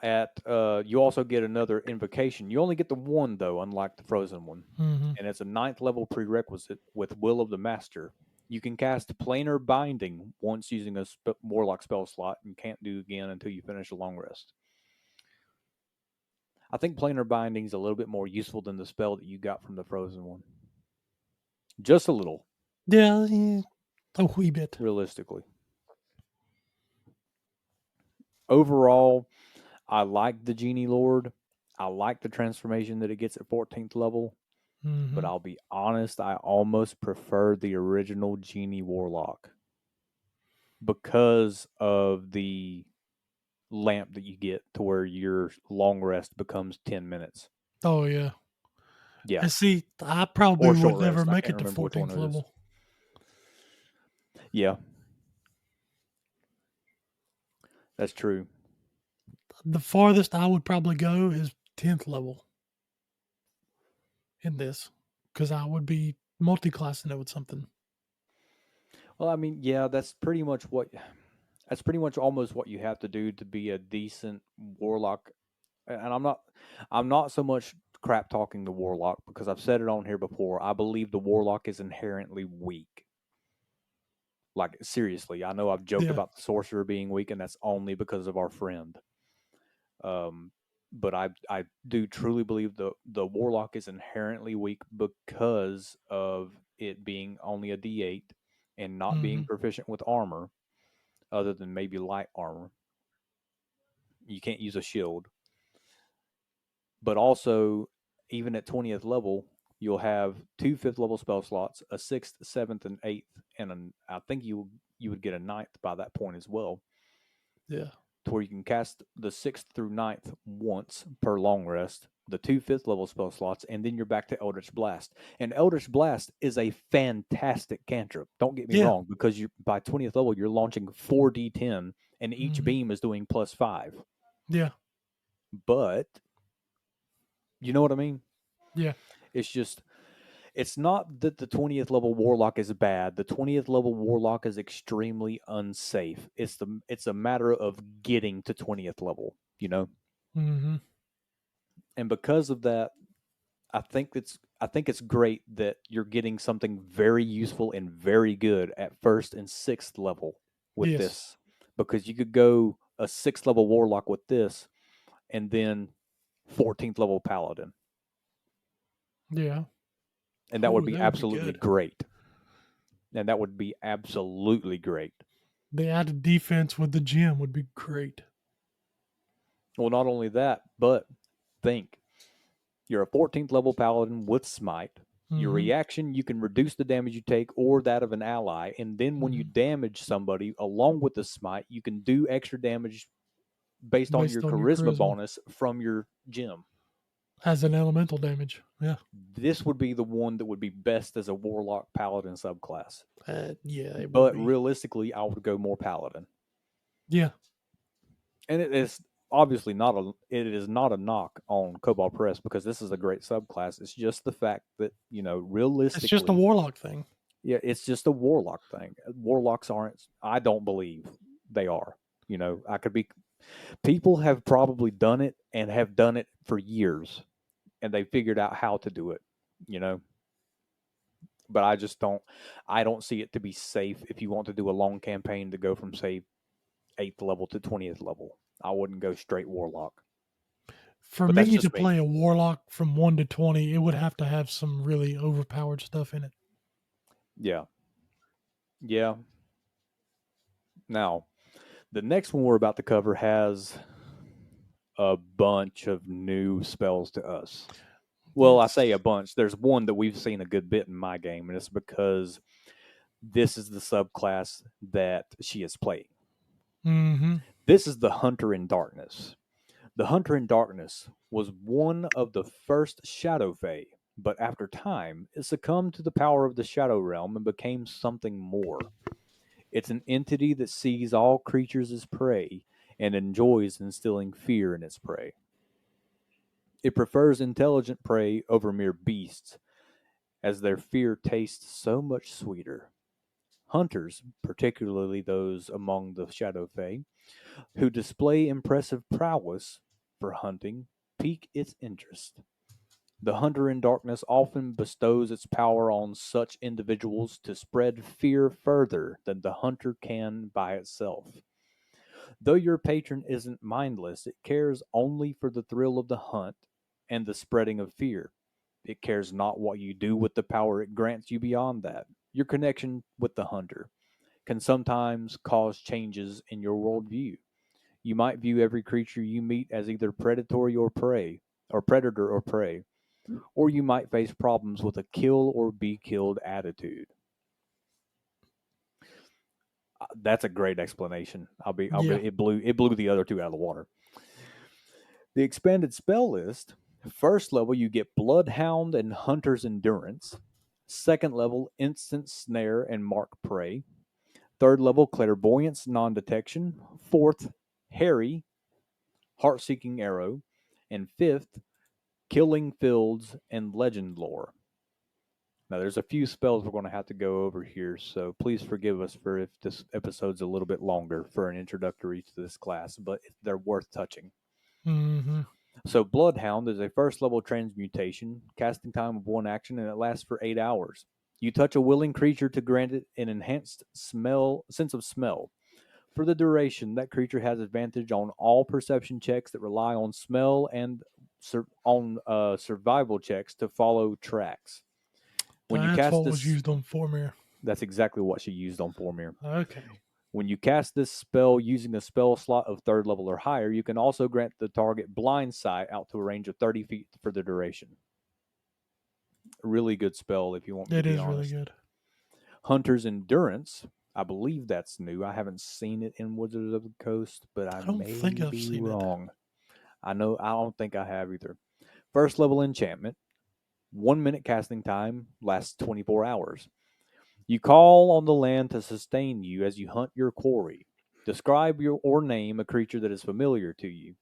you also get another invocation. You only get the one though, unlike the frozen one, and it's a 9th level prerequisite with Will of the Master. You can cast Planar Binding once using a Warlock spell slot, and can't do again until you finish a long rest. I think Planar Binding is a little bit more useful than the spell that you got from the frozen one. Just a little. Yeah, a wee bit. Realistically. Overall, I like the Genie Lord. I like the transformation that it gets at 14th level. But I'll be honest, I almost prefer the original Genie Warlock because of the lamp that you get to where your long rest becomes 10 minutes. Oh, yeah. Yeah. And see, I probably Or would short never rest. I make can't it to remember which one 14th it is. level. Yeah. That's true. The farthest I would probably go is 10th level in this because I would be multi-classing it with something. Well, I mean, yeah, that's pretty much what That's pretty much almost what you have to do to be a decent warlock. And I'm not so much crap talking the warlock because I've said it on here before. I believe the warlock is inherently weak. Like seriously, I know I've joked Yeah. about the sorcerer being weak, and that's only because of our friend. Um, but I do truly believe the warlock is inherently weak because of it being only a D8 and not being Hmm. proficient with armor, other than maybe light armor. You can't use a shield, but also even at 20th level, you'll have two fifth level spell slots, a sixth, seventh, and eighth, and I think you would get a ninth by that point as well, Yeah. to where you can cast the sixth through ninth once per long rest, the two fifth level spell slots, and then you're back to Eldritch Blast. And Eldritch Blast is a fantastic cantrip. Don't get me Yeah. wrong, because you by 20th level you're launching 4d10, and each Hmm. beam is doing +5. Yeah. But you know what I mean? Yeah. It's just it's not that the 20th level warlock is bad. The 20th level warlock is extremely unsafe. It's a matter of getting to 20th level, you know? Hmm. And because of that, I think it's great that you're getting something very useful and very good at first and sixth level with Yes. this. Because you could go a sixth level warlock with this and then 14th level paladin. Yeah. And that would Oh, be that would be absolutely good. great. And that would be absolutely great. The added defense with the gym would be great. Well, not only that, but think you're a 14th level paladin with smite. Your Hmm. reaction, you can reduce the damage you take or that of an ally. And then when you Hmm. damage somebody along with the smite, you can do extra damage based on your Based on your charisma charisma bonus from your gem. as an elemental damage. Yeah. This would be the one that would be best as a warlock paladin subclass. Yeah, it would But be. realistically, I would go more paladin. Yeah. And it is obviously not a knock on Kobold Press because this is a great subclass. It's just the fact that It's just a realistically, warlock thing. yeah, it's just a warlock thing. Warlocks aren't. I don't believe they are. I could be. People have probably done it and have done it for years, and they figured out how to do it. You know, but I just don't. I don't see it to be safe if you want to do a long campaign to go from say eighth level to 20th level. I wouldn't go straight warlock. For But that's me to just me. play a warlock from 1 to 20, it would have to have some really overpowered stuff in it. Yeah. Yeah. Now, the next one we're about to cover has a bunch of new spells to us. Well, I say a Yes. bunch. There's one that we've seen a good bit in my game, and it's because this is the subclass that she is playing. Mm-hmm. This is the Hunter in Darkness. The Hunter in Darkness was one of the first Shadow Fae, but after time, it succumbed to the power of the Shadow Realm and became something more. It's an entity that sees all creatures as prey and enjoys instilling fear in its prey. It prefers intelligent prey over mere beasts, as their fear tastes so much sweeter. Hunters, particularly those among the Shadow Fae, who display impressive prowess for hunting, pique its interest. The Hunter in Darkness often bestows its power on such individuals to spread fear further than the hunter can by itself. Though your patron isn't mindless, it cares only for the thrill of the hunt and the spreading of fear. It cares not what you do with the power it grants you beyond that. Your connection with the hunter can sometimes cause changes in your worldview. You might view every creature you meet as either predatory or prey, or predator or prey, or you might face problems with a kill or be killed attitude. That's a great explanation. I'll be Yeah. it blew the other two out of the water. The expanded spell list, first level you get Bloodhound and Hunter's Endurance. Second level Instant Snare and Mark Prey. Third level Clairvoyance Non-Detection. Fourth, Harry, Heart-Seeking Arrow. And fifth, Killing Fields and Legend Lore. Now, there's a few spells we're going to have to go over here, so please forgive us for if this episode's a little bit longer for an introductory to this class, but they're worth touching. Mm-hmm. So, Bloodhound is a first level transmutation, casting time of 1 action, and it lasts for 8 hours. You touch a willing creature to grant it an enhanced sense of smell. For the duration, that creature has advantage on all perception checks that rely on smell and survival checks to follow tracks. When you That's cast what was this, used on Formir. that's exactly what she used on Formir. Okay. When you cast this spell using a spell slot of 3rd level or higher, you can also grant the target blind sight out to a range of 30 feet for the duration. A really good spell, if you want me to It be is really honest. good. Hunter's Endurance, I believe that's new. I haven't seen it in Wizards of the Coast, but I don't may think I've be seen it. wrong. I don't think I have either. First level enchantment, 1 minute casting time, lasts 24 hours. You call on the land to sustain you as you hunt your quarry. Describe or name a creature that is familiar to you.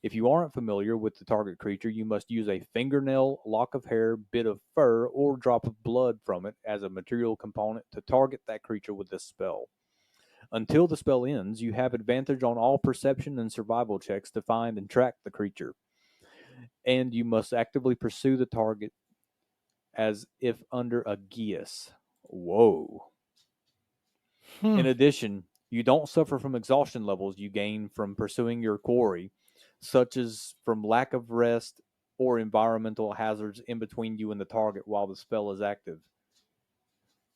If you aren't familiar with the target creature, you must use a fingernail, lock of hair, bit of fur, or drop of blood from it as a material component to target that creature with this spell. Until the spell ends, you have advantage on all perception and survival checks to find and track the creature. And you must actively pursue the target as if under a geas. Whoa. In addition, you don't suffer from exhaustion levels you gain from pursuing your quarry, such as from lack of rest or environmental hazards in between you and the target while the spell is active.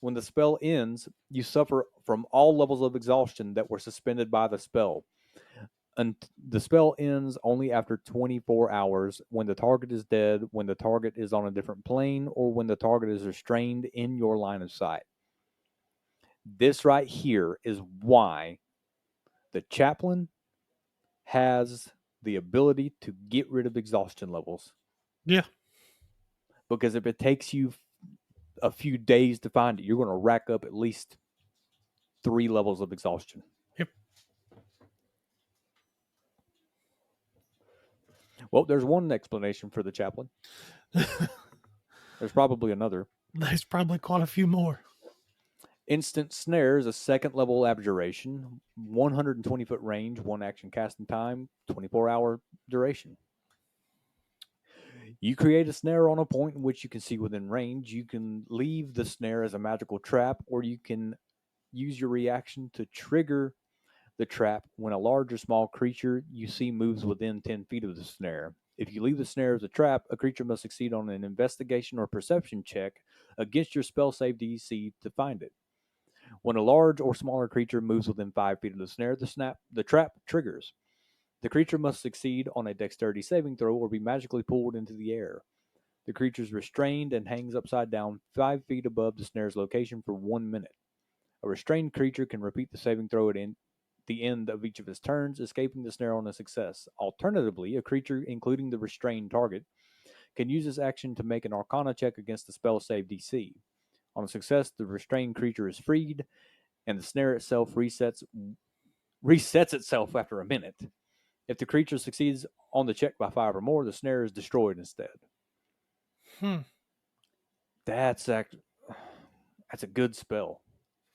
When the spell ends, you suffer from all levels of exhaustion that were suspended by the spell. And the spell ends only after 24 hours when the target is dead, when the target is on a different plane, or when the target is restrained in your line of sight. This right here is why the chaplain has the ability to get rid of exhaustion levels. Yeah. Because if it takes you a few days to find it, you're going to rack up at least 3 levels of exhaustion. Yep. Well, there's one explanation for the chaplain. There's probably another. There's probably quite a few more. Instant Snare is a 2nd level abjuration, 120 foot range, 1 action casting time, 24-hour duration. You create a snare on a point in which you can see within range. You can leave the snare as a magical trap, or you can use your reaction to trigger the trap when a large or small creature you see moves within 10 feet of the snare. If you leave the snare as a trap, a creature must succeed on an investigation or perception check against your spell save DC to find it. When a large or smaller creature moves within 5 feet of the snare, the trap triggers. The creature must succeed on a dexterity saving throw or be magically pulled into the air. The creature is restrained and hangs upside down 5 feet above the snare's location for 1 minute. A restrained creature can repeat the saving throw at the end of each of its turns, escaping the snare on a success. Alternatively, a creature, including the restrained target, can use this action to make an Arcana check against the spell save DC. On a success, the restrained creature is freed, and the snare itself resets itself after a minute. If the creature succeeds on the check by 5 or more, the snare is destroyed instead. That's a good spell.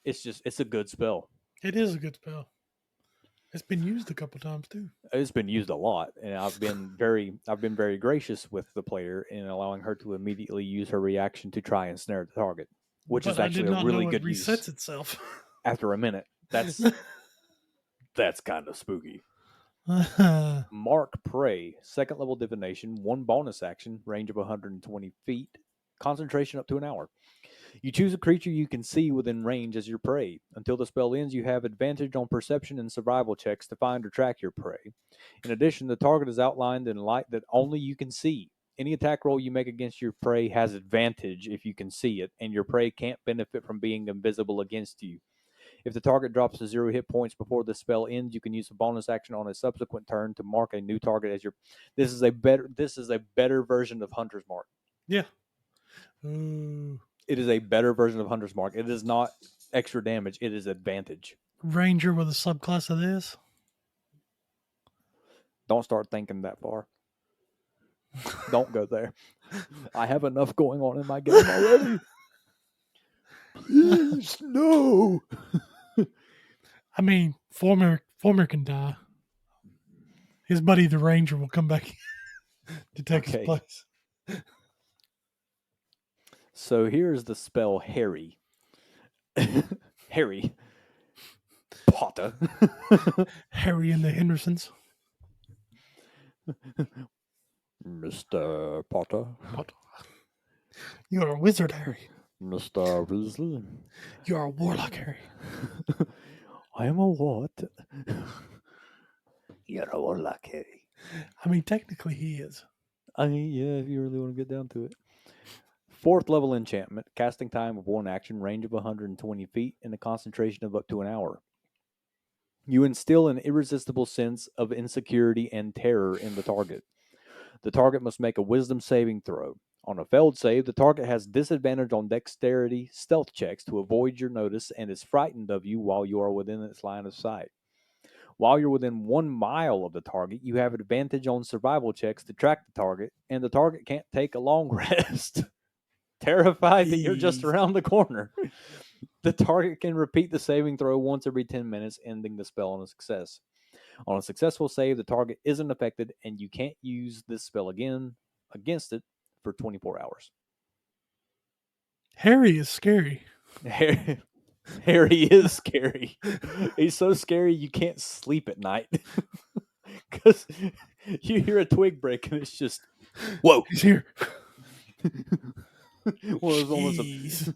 It's a good spell. It is a good spell. It's been used a couple times too. It's been used a lot, and I've been very gracious with the player in allowing her to immediately use her reaction to try and snare the target, which is I actually did a not really know good it use resets itself. after a minute. That's kind of spooky. Mark Prey, 2nd level divination, 1 bonus action, range of 120 feet, concentration up to an hour. You choose a creature you can see within range as your prey. Until the spell ends, you have advantage on perception and survival checks to find or track your prey. In addition, the target is outlined in light that only you can see. Any attack roll you make against your prey has advantage if you can see it, and your prey can't benefit from being invisible against you. If the target drops to 0 hit points before the spell ends, you can use a bonus action on a subsequent turn to mark a new target as your. This is a better version of Hunter's Mark. Yeah. Ooh. It is a better version of Hunter's Mark. It is not extra damage. It is advantage. Ranger with a subclass of this. Don't start thinking that far. Don't go there. I have enough going on in my game already. Please, no. I mean, Former can die. His buddy, the Ranger, will come back to take his Okay. place. So here's the spell Harry. Harry Potter. Harry and the Hendersons. Mr. Potter. You're a wizard, Harry. Mr. Weasley. You're a warlock, Harry. I am a what? You're a warlock, Harry. I mean, technically he is. I mean, yeah, if you really want to get down to it. 4th level enchantment, casting time of 1 action, range of 120 feet, and a concentration of up to an hour. You instill an irresistible sense of insecurity and terror in the target. The target must make a wisdom saving throw. On a failed save, the target has disadvantage on dexterity stealth checks to avoid your notice and is frightened of you while you are within its line of sight. While you're within 1 mile of the target, you have advantage on survival checks to track the target, and the target can't take a long rest. Terrified that you're just Jeez. around the corner. The target can repeat the saving throw once every 10 minutes, ending the spell on a success. On a successful save, the target isn't affected, and you can't use this spell again against it for 24 hours. Harry is scary. Harry is scary. He's so scary you can't sleep at night. Because you hear a twig break and it's just, whoa. He's here. Well, it's almost Jeez.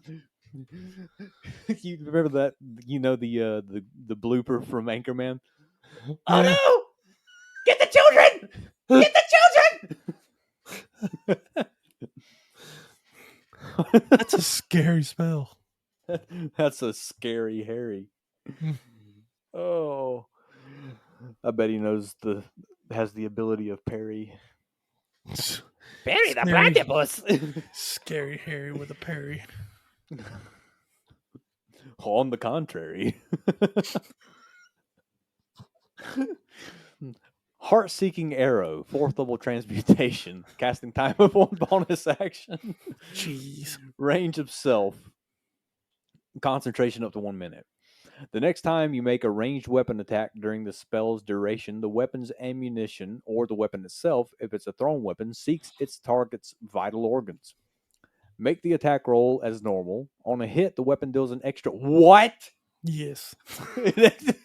you remember that? You know the blooper from Anchorman. Yeah. Oh no! Get the children! Get the children! That's a scary spell. That's a scary Harry. Hmm. Oh, I bet he has the ability of parry. Barry the Scary. platypus! Scary Harry with a parry. On the contrary. Heart-seeking arrow, 4th level transmutation, casting time of 1 bonus action, Jeez. range of self, concentration up to 1 minute. The next time you make a ranged weapon attack during the spell's duration, the weapon's ammunition, or the weapon itself, if it's a thrown weapon, seeks its target's vital organs. Make the attack roll as normal. On a hit, the weapon deals an extra... What? Yes.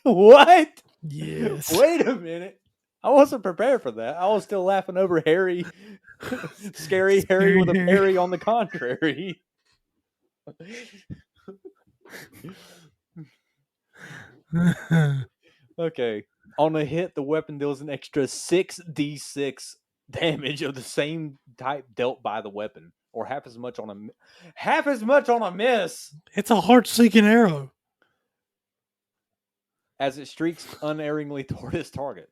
What? Yes. Wait a minute. I wasn't prepared for that. I was still laughing over Harry. Scary Harry with a Harry. parry on the contrary. Okay. On a hit, the weapon deals an extra 6d6 damage of the same type dealt by the weapon, or half as much on a miss It's a heart-seeking arrow. as it streaks unerringly toward its target.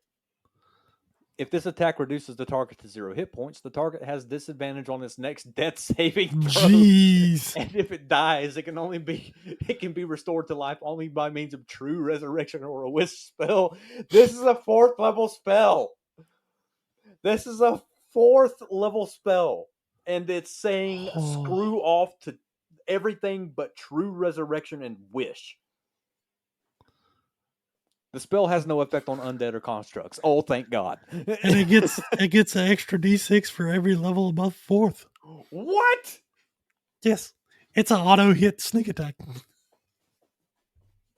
If this attack reduces the target to 0 hit points, the target has disadvantage on its next death saving throw. Jeez. And if it dies, it can be restored to life only by means of true resurrection or a wish spell. This is a 4th level spell. This is a 4th level spell. And it's saying screw off to everything but true resurrection and wish. The spell has no effect on undead or constructs. Oh, thank God. And it gets an extra d6 for every level above 4th. What? Yes. It's an auto hit sneak attack.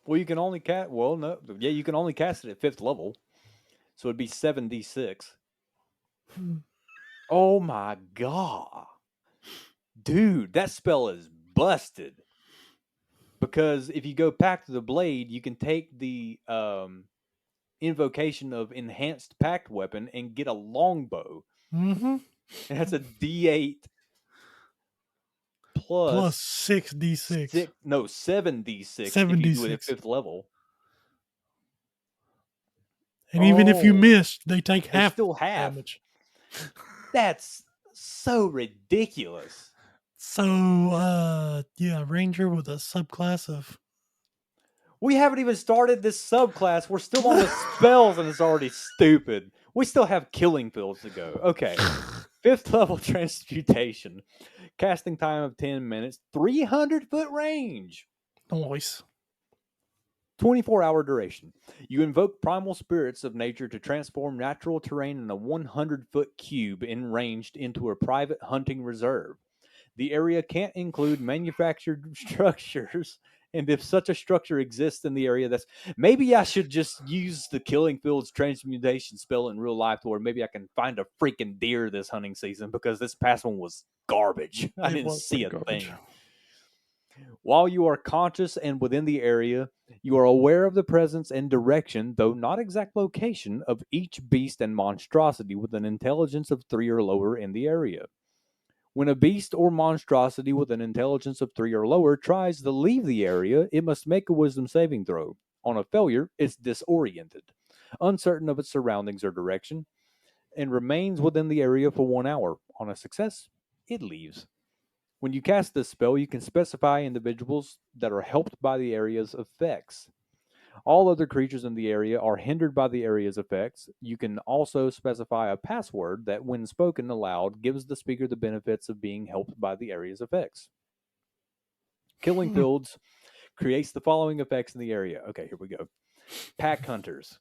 Well, you can only cast... Well, no. Yeah, you can only cast it at 5th level. So it'd be 7d6. Oh, my God. Dude, that spell is busted. Because if you go Pact of the Blade, you can take the invocation of Enhanced Pact Weapon and get a longbow. Mm-hmm. And that's a d8 Plus 6d6. 7d6 if you do it at 7d6. 5th level. And even if you Oh. miss, they take It's half still half. damage. That's so ridiculous. So, yeah, Ranger with a subclass of... We haven't even started this subclass. We're still on the spells and it's already stupid. We still have killing fields to go. Okay. 5th level transmutation. Casting time of 10 minutes. 300-foot range. Nice. 24-hour duration. You invoke primal spirits of nature to transform natural terrain in a 100-foot cube enranged into a private hunting reserve. The area can't include manufactured structures, and if such a structure exists in the area, that's maybe I should just use the Killing Fields transmutation spell in real life, to where maybe I can find a freaking deer this hunting season, because this past one was garbage. I It didn't was see pretty a garbage. thing. While you are conscious and within the area, you are aware of the presence and direction, though not exact location, of each beast and monstrosity with an intelligence of 3 or lower in the area. When a beast or monstrosity with an intelligence of 3 or lower tries to leave the area, it must make a wisdom saving throw. On a failure, it's disoriented, uncertain of its surroundings or direction, and remains within the area for 1 hour. On a success, it leaves. When you cast this spell, you can specify individuals that are helped by the area's effects. All other creatures in the area are hindered by the area's effects. You can also specify a password that, when spoken aloud, gives the speaker the benefits of being helped by the area's effects. Killing Fields creates the following effects in the area. Okay, here we go. Pack Hunters.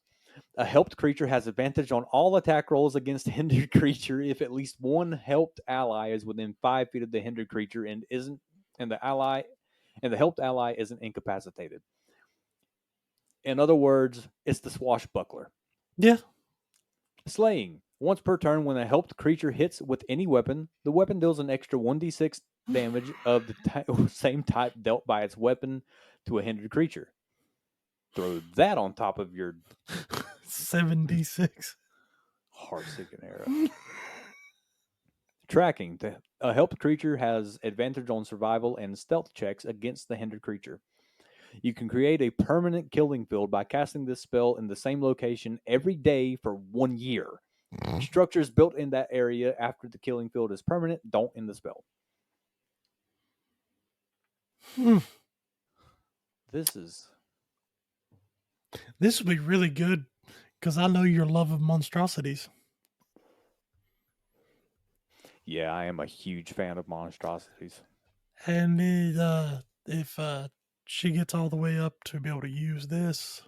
A helped creature has advantage on all attack rolls against a hindered creature if at least one helped ally is within 5 feet of the hindered creature and the helped ally isn't incapacitated. In other words, it's the swashbuckler. Yeah. Slaying. Once per turn, when a helped creature hits with any weapon, the weapon deals an extra 1d6 damage of the same type dealt by its weapon to a hindered creature. Throw that on top of your 7d6. heart-seeking arrow. Tracking. A helped creature has advantage on survival and stealth checks against the hindered creature. You can create a permanent killing field by casting this spell in the same location every day for 1 year. Structures built in that area after the killing field is permanent don't end the spell. This would be really good because I know your love of monstrosities. Yeah, I am a huge fan of monstrosities. And if she gets all the way up to be able to use this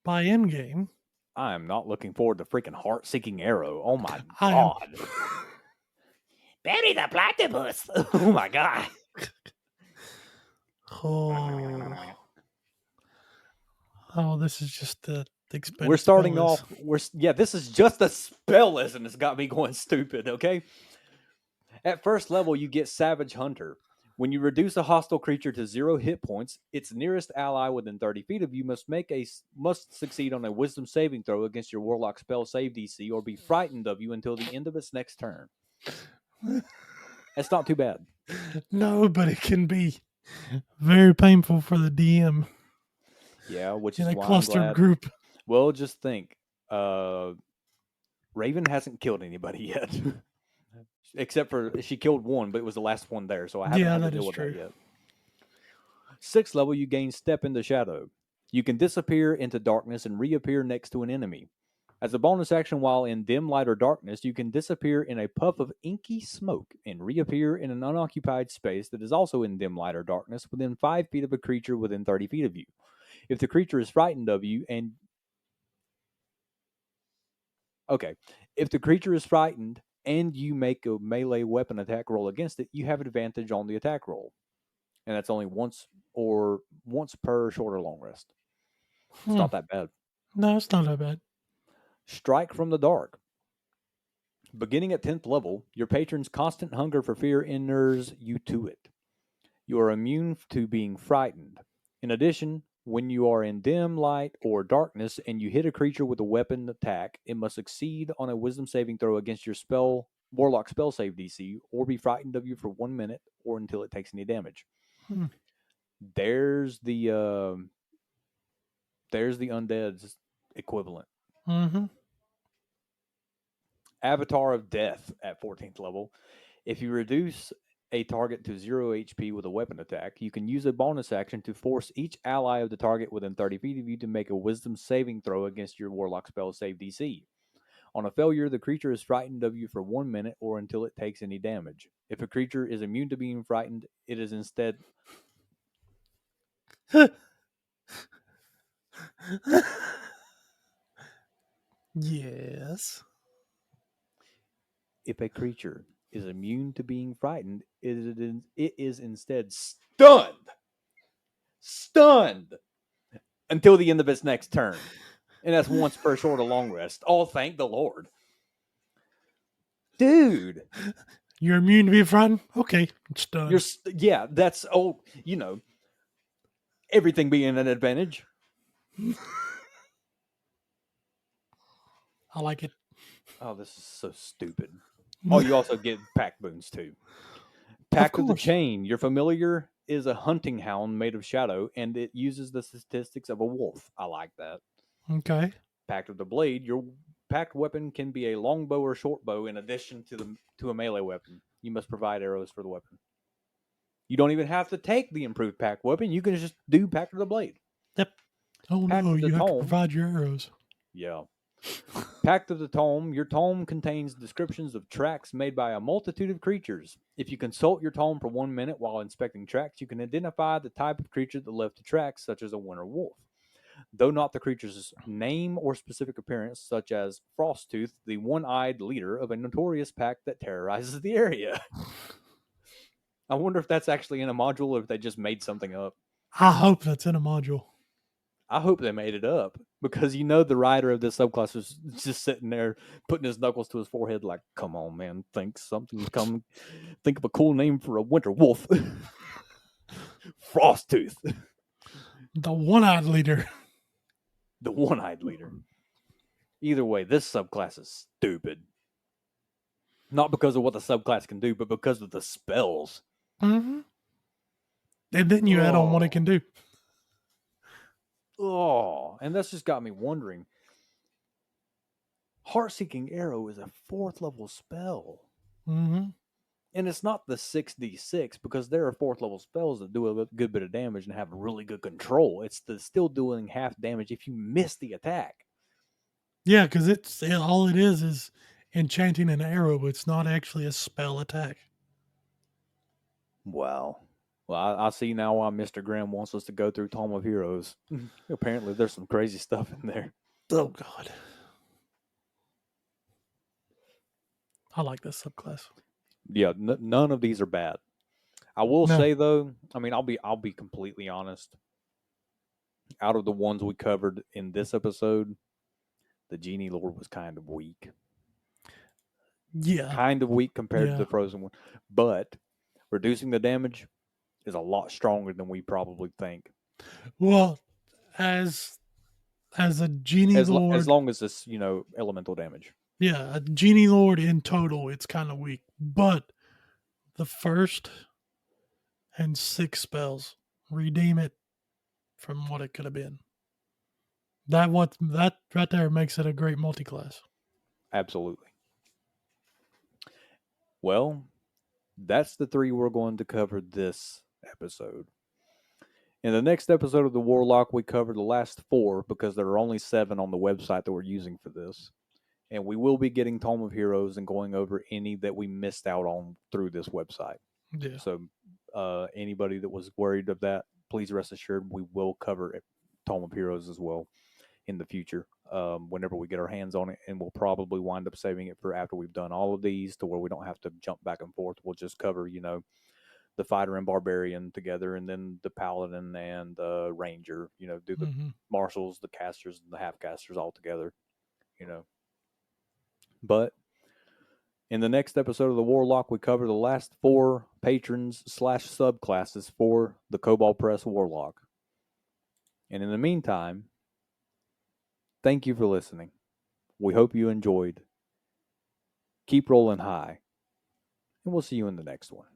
by end game, I am not looking forward to freaking heart-seeking arrow. Oh my I am. god. Bury the platypus. Oh my god. Oh, this is just the expensive. We're starting off. This is just a spell list, and it's got me going stupid. Okay. At first level, you get Savage Hunter. When you reduce a hostile creature to 0 hit points, its nearest ally within 30 feet of you must succeed on a Wisdom saving throw against your Warlock spell save DC, or be frightened of you until the end of its next turn. That's not too bad. No, but it can be very painful for the DM. Yeah, which in is a why cluster I'm glad. group. Well, just think. Raven hasn't killed anybody yet. Except for she killed one, but it was the last one there, so I haven't had to deal with that yet. 6th level, you gain Step into Shadow. You can disappear into darkness and reappear next to an enemy. As a bonus action while in dim light or darkness, you can disappear in a puff of inky smoke and reappear in an unoccupied space that is also in dim light or darkness within 5 feet of a creature within 30 feet of you. If the creature is frightened of you and... Okay. If the creature is frightened and you make a melee weapon attack roll against it, you have advantage on the attack roll. And that's only once per short or long rest. It's not that bad. No, it's not that bad. Strike from the Dark. Beginning at 10th level, your patron's constant hunger for fear inures you to it. You are immune to being frightened. In addition, when you are in dim light or darkness and you hit a creature with a weapon attack, it must succeed on a Wisdom saving throw against your Warlock spell save DC, or be frightened of you for 1 minute or until it takes any damage. There's the undead's equivalent. Mm-hmm. Avatar of Death at 14th level. If you reduce a target to 0 HP with a weapon attack, you can use a bonus action to force each ally of the target within 30 feet of you to make a Wisdom saving throw against your Warlock spell save DC. On a failure, the creature is frightened of you for 1 minute or until it takes any damage. If a creature is immune to being frightened, it is instead. Yes. If a creature is immune to being frightened, it is instead stunned. Stunned until the end of its next turn. And that's once per short of long rest. Oh, thank the Lord. Dude. You're immune to being frightened? Okay, it's done. Yeah, that's, everything being an advantage. I like it. Oh, this is so stupid. Oh, you also get pack boons too. Pact of the course. Chain. Your familiar is a hunting hound made of shadow, and it uses the statistics of a wolf. I like that. Okay. Pact of the Blade. Your packed weapon can be a longbow or short bow in addition to a melee weapon. You must provide arrows for the weapon. You don't even have to take the improved pack weapon. You can just do Pact of the Blade. Yep. Oh Pact no, of the you have to Tome. provide your arrows. Yeah. Pact of the Tome. Your tome contains descriptions of tracks made by a multitude of creatures. If you consult your tome for 1 minute while inspecting tracks, you can identify the type of creature that left the tracks, such as a winter wolf. Though not the creature's name or specific appearance, such as Frosttooth, the one-eyed leader of a notorious pack that terrorizes the area. I wonder if that's actually in a module or if they just made something up. I hope that's in a module. I hope they made it up because the writer of this subclass was just sitting there putting his knuckles to his forehead like, come on, man, think of a cool name for a winter wolf. Frosttooth. The one-eyed leader. The one-eyed leader. Either way, this subclass is stupid. Not because of what the subclass can do, but because of the spells. Mm-hmm. And then you add on what it can do. Oh, and that's just got me wondering. Heart-Seeking Arrow is a 4th level spell. Mm-hmm. And it's not the 6d6 because there are 4th level spells that do a good bit of damage and have really good control. It's still doing half damage if you miss the attack. Yeah, because all it is enchanting an arrow. It's not actually a spell attack. Wow. Well, I see now why Mr. Graham wants us to go through Tome of Heroes. Apparently, there's some crazy stuff in there. Oh, God. I like this subclass. Yeah, none of these are bad. I will say though, I mean, I'll be completely honest. Out of the ones we covered in this episode, the Genie Lord was kind of weak. Yeah. Kind of weak compared to the Frozen one, but reducing the damage is a lot stronger than we probably think. Well, as a Genie Lord, as long as it's elemental damage. Yeah, a Genie Lord in total, it's kind of weak, but the first and 6 spells redeem it from what it could have been. That right there makes it a great multi-class. Absolutely. Well, that's the 3 we're going to cover this episode. In the next episode of the Warlock, we cover the last 4 because there are only 7 on the website that we're using for this. And we will be getting Tome of Heroes and going over any that we missed out on through this website. Yeah. So anybody that was worried of that, please rest assured we will cover Tome of Heroes as well in the future whenever we get our hands on it. And we'll probably wind up saving it for after we've done all of these to where we don't have to jump back and forth. We'll just cover, the Fighter and Barbarian together and then the Paladin and the Ranger, do the Marshals, the Casters, and the Half-Casters all together, But in the next episode of the Warlock, we cover the last 4 patrons / subclasses for the Kobold Press Warlock. And in the meantime, thank you for listening. We hope you enjoyed. Keep rolling high. And we'll see you in the next one.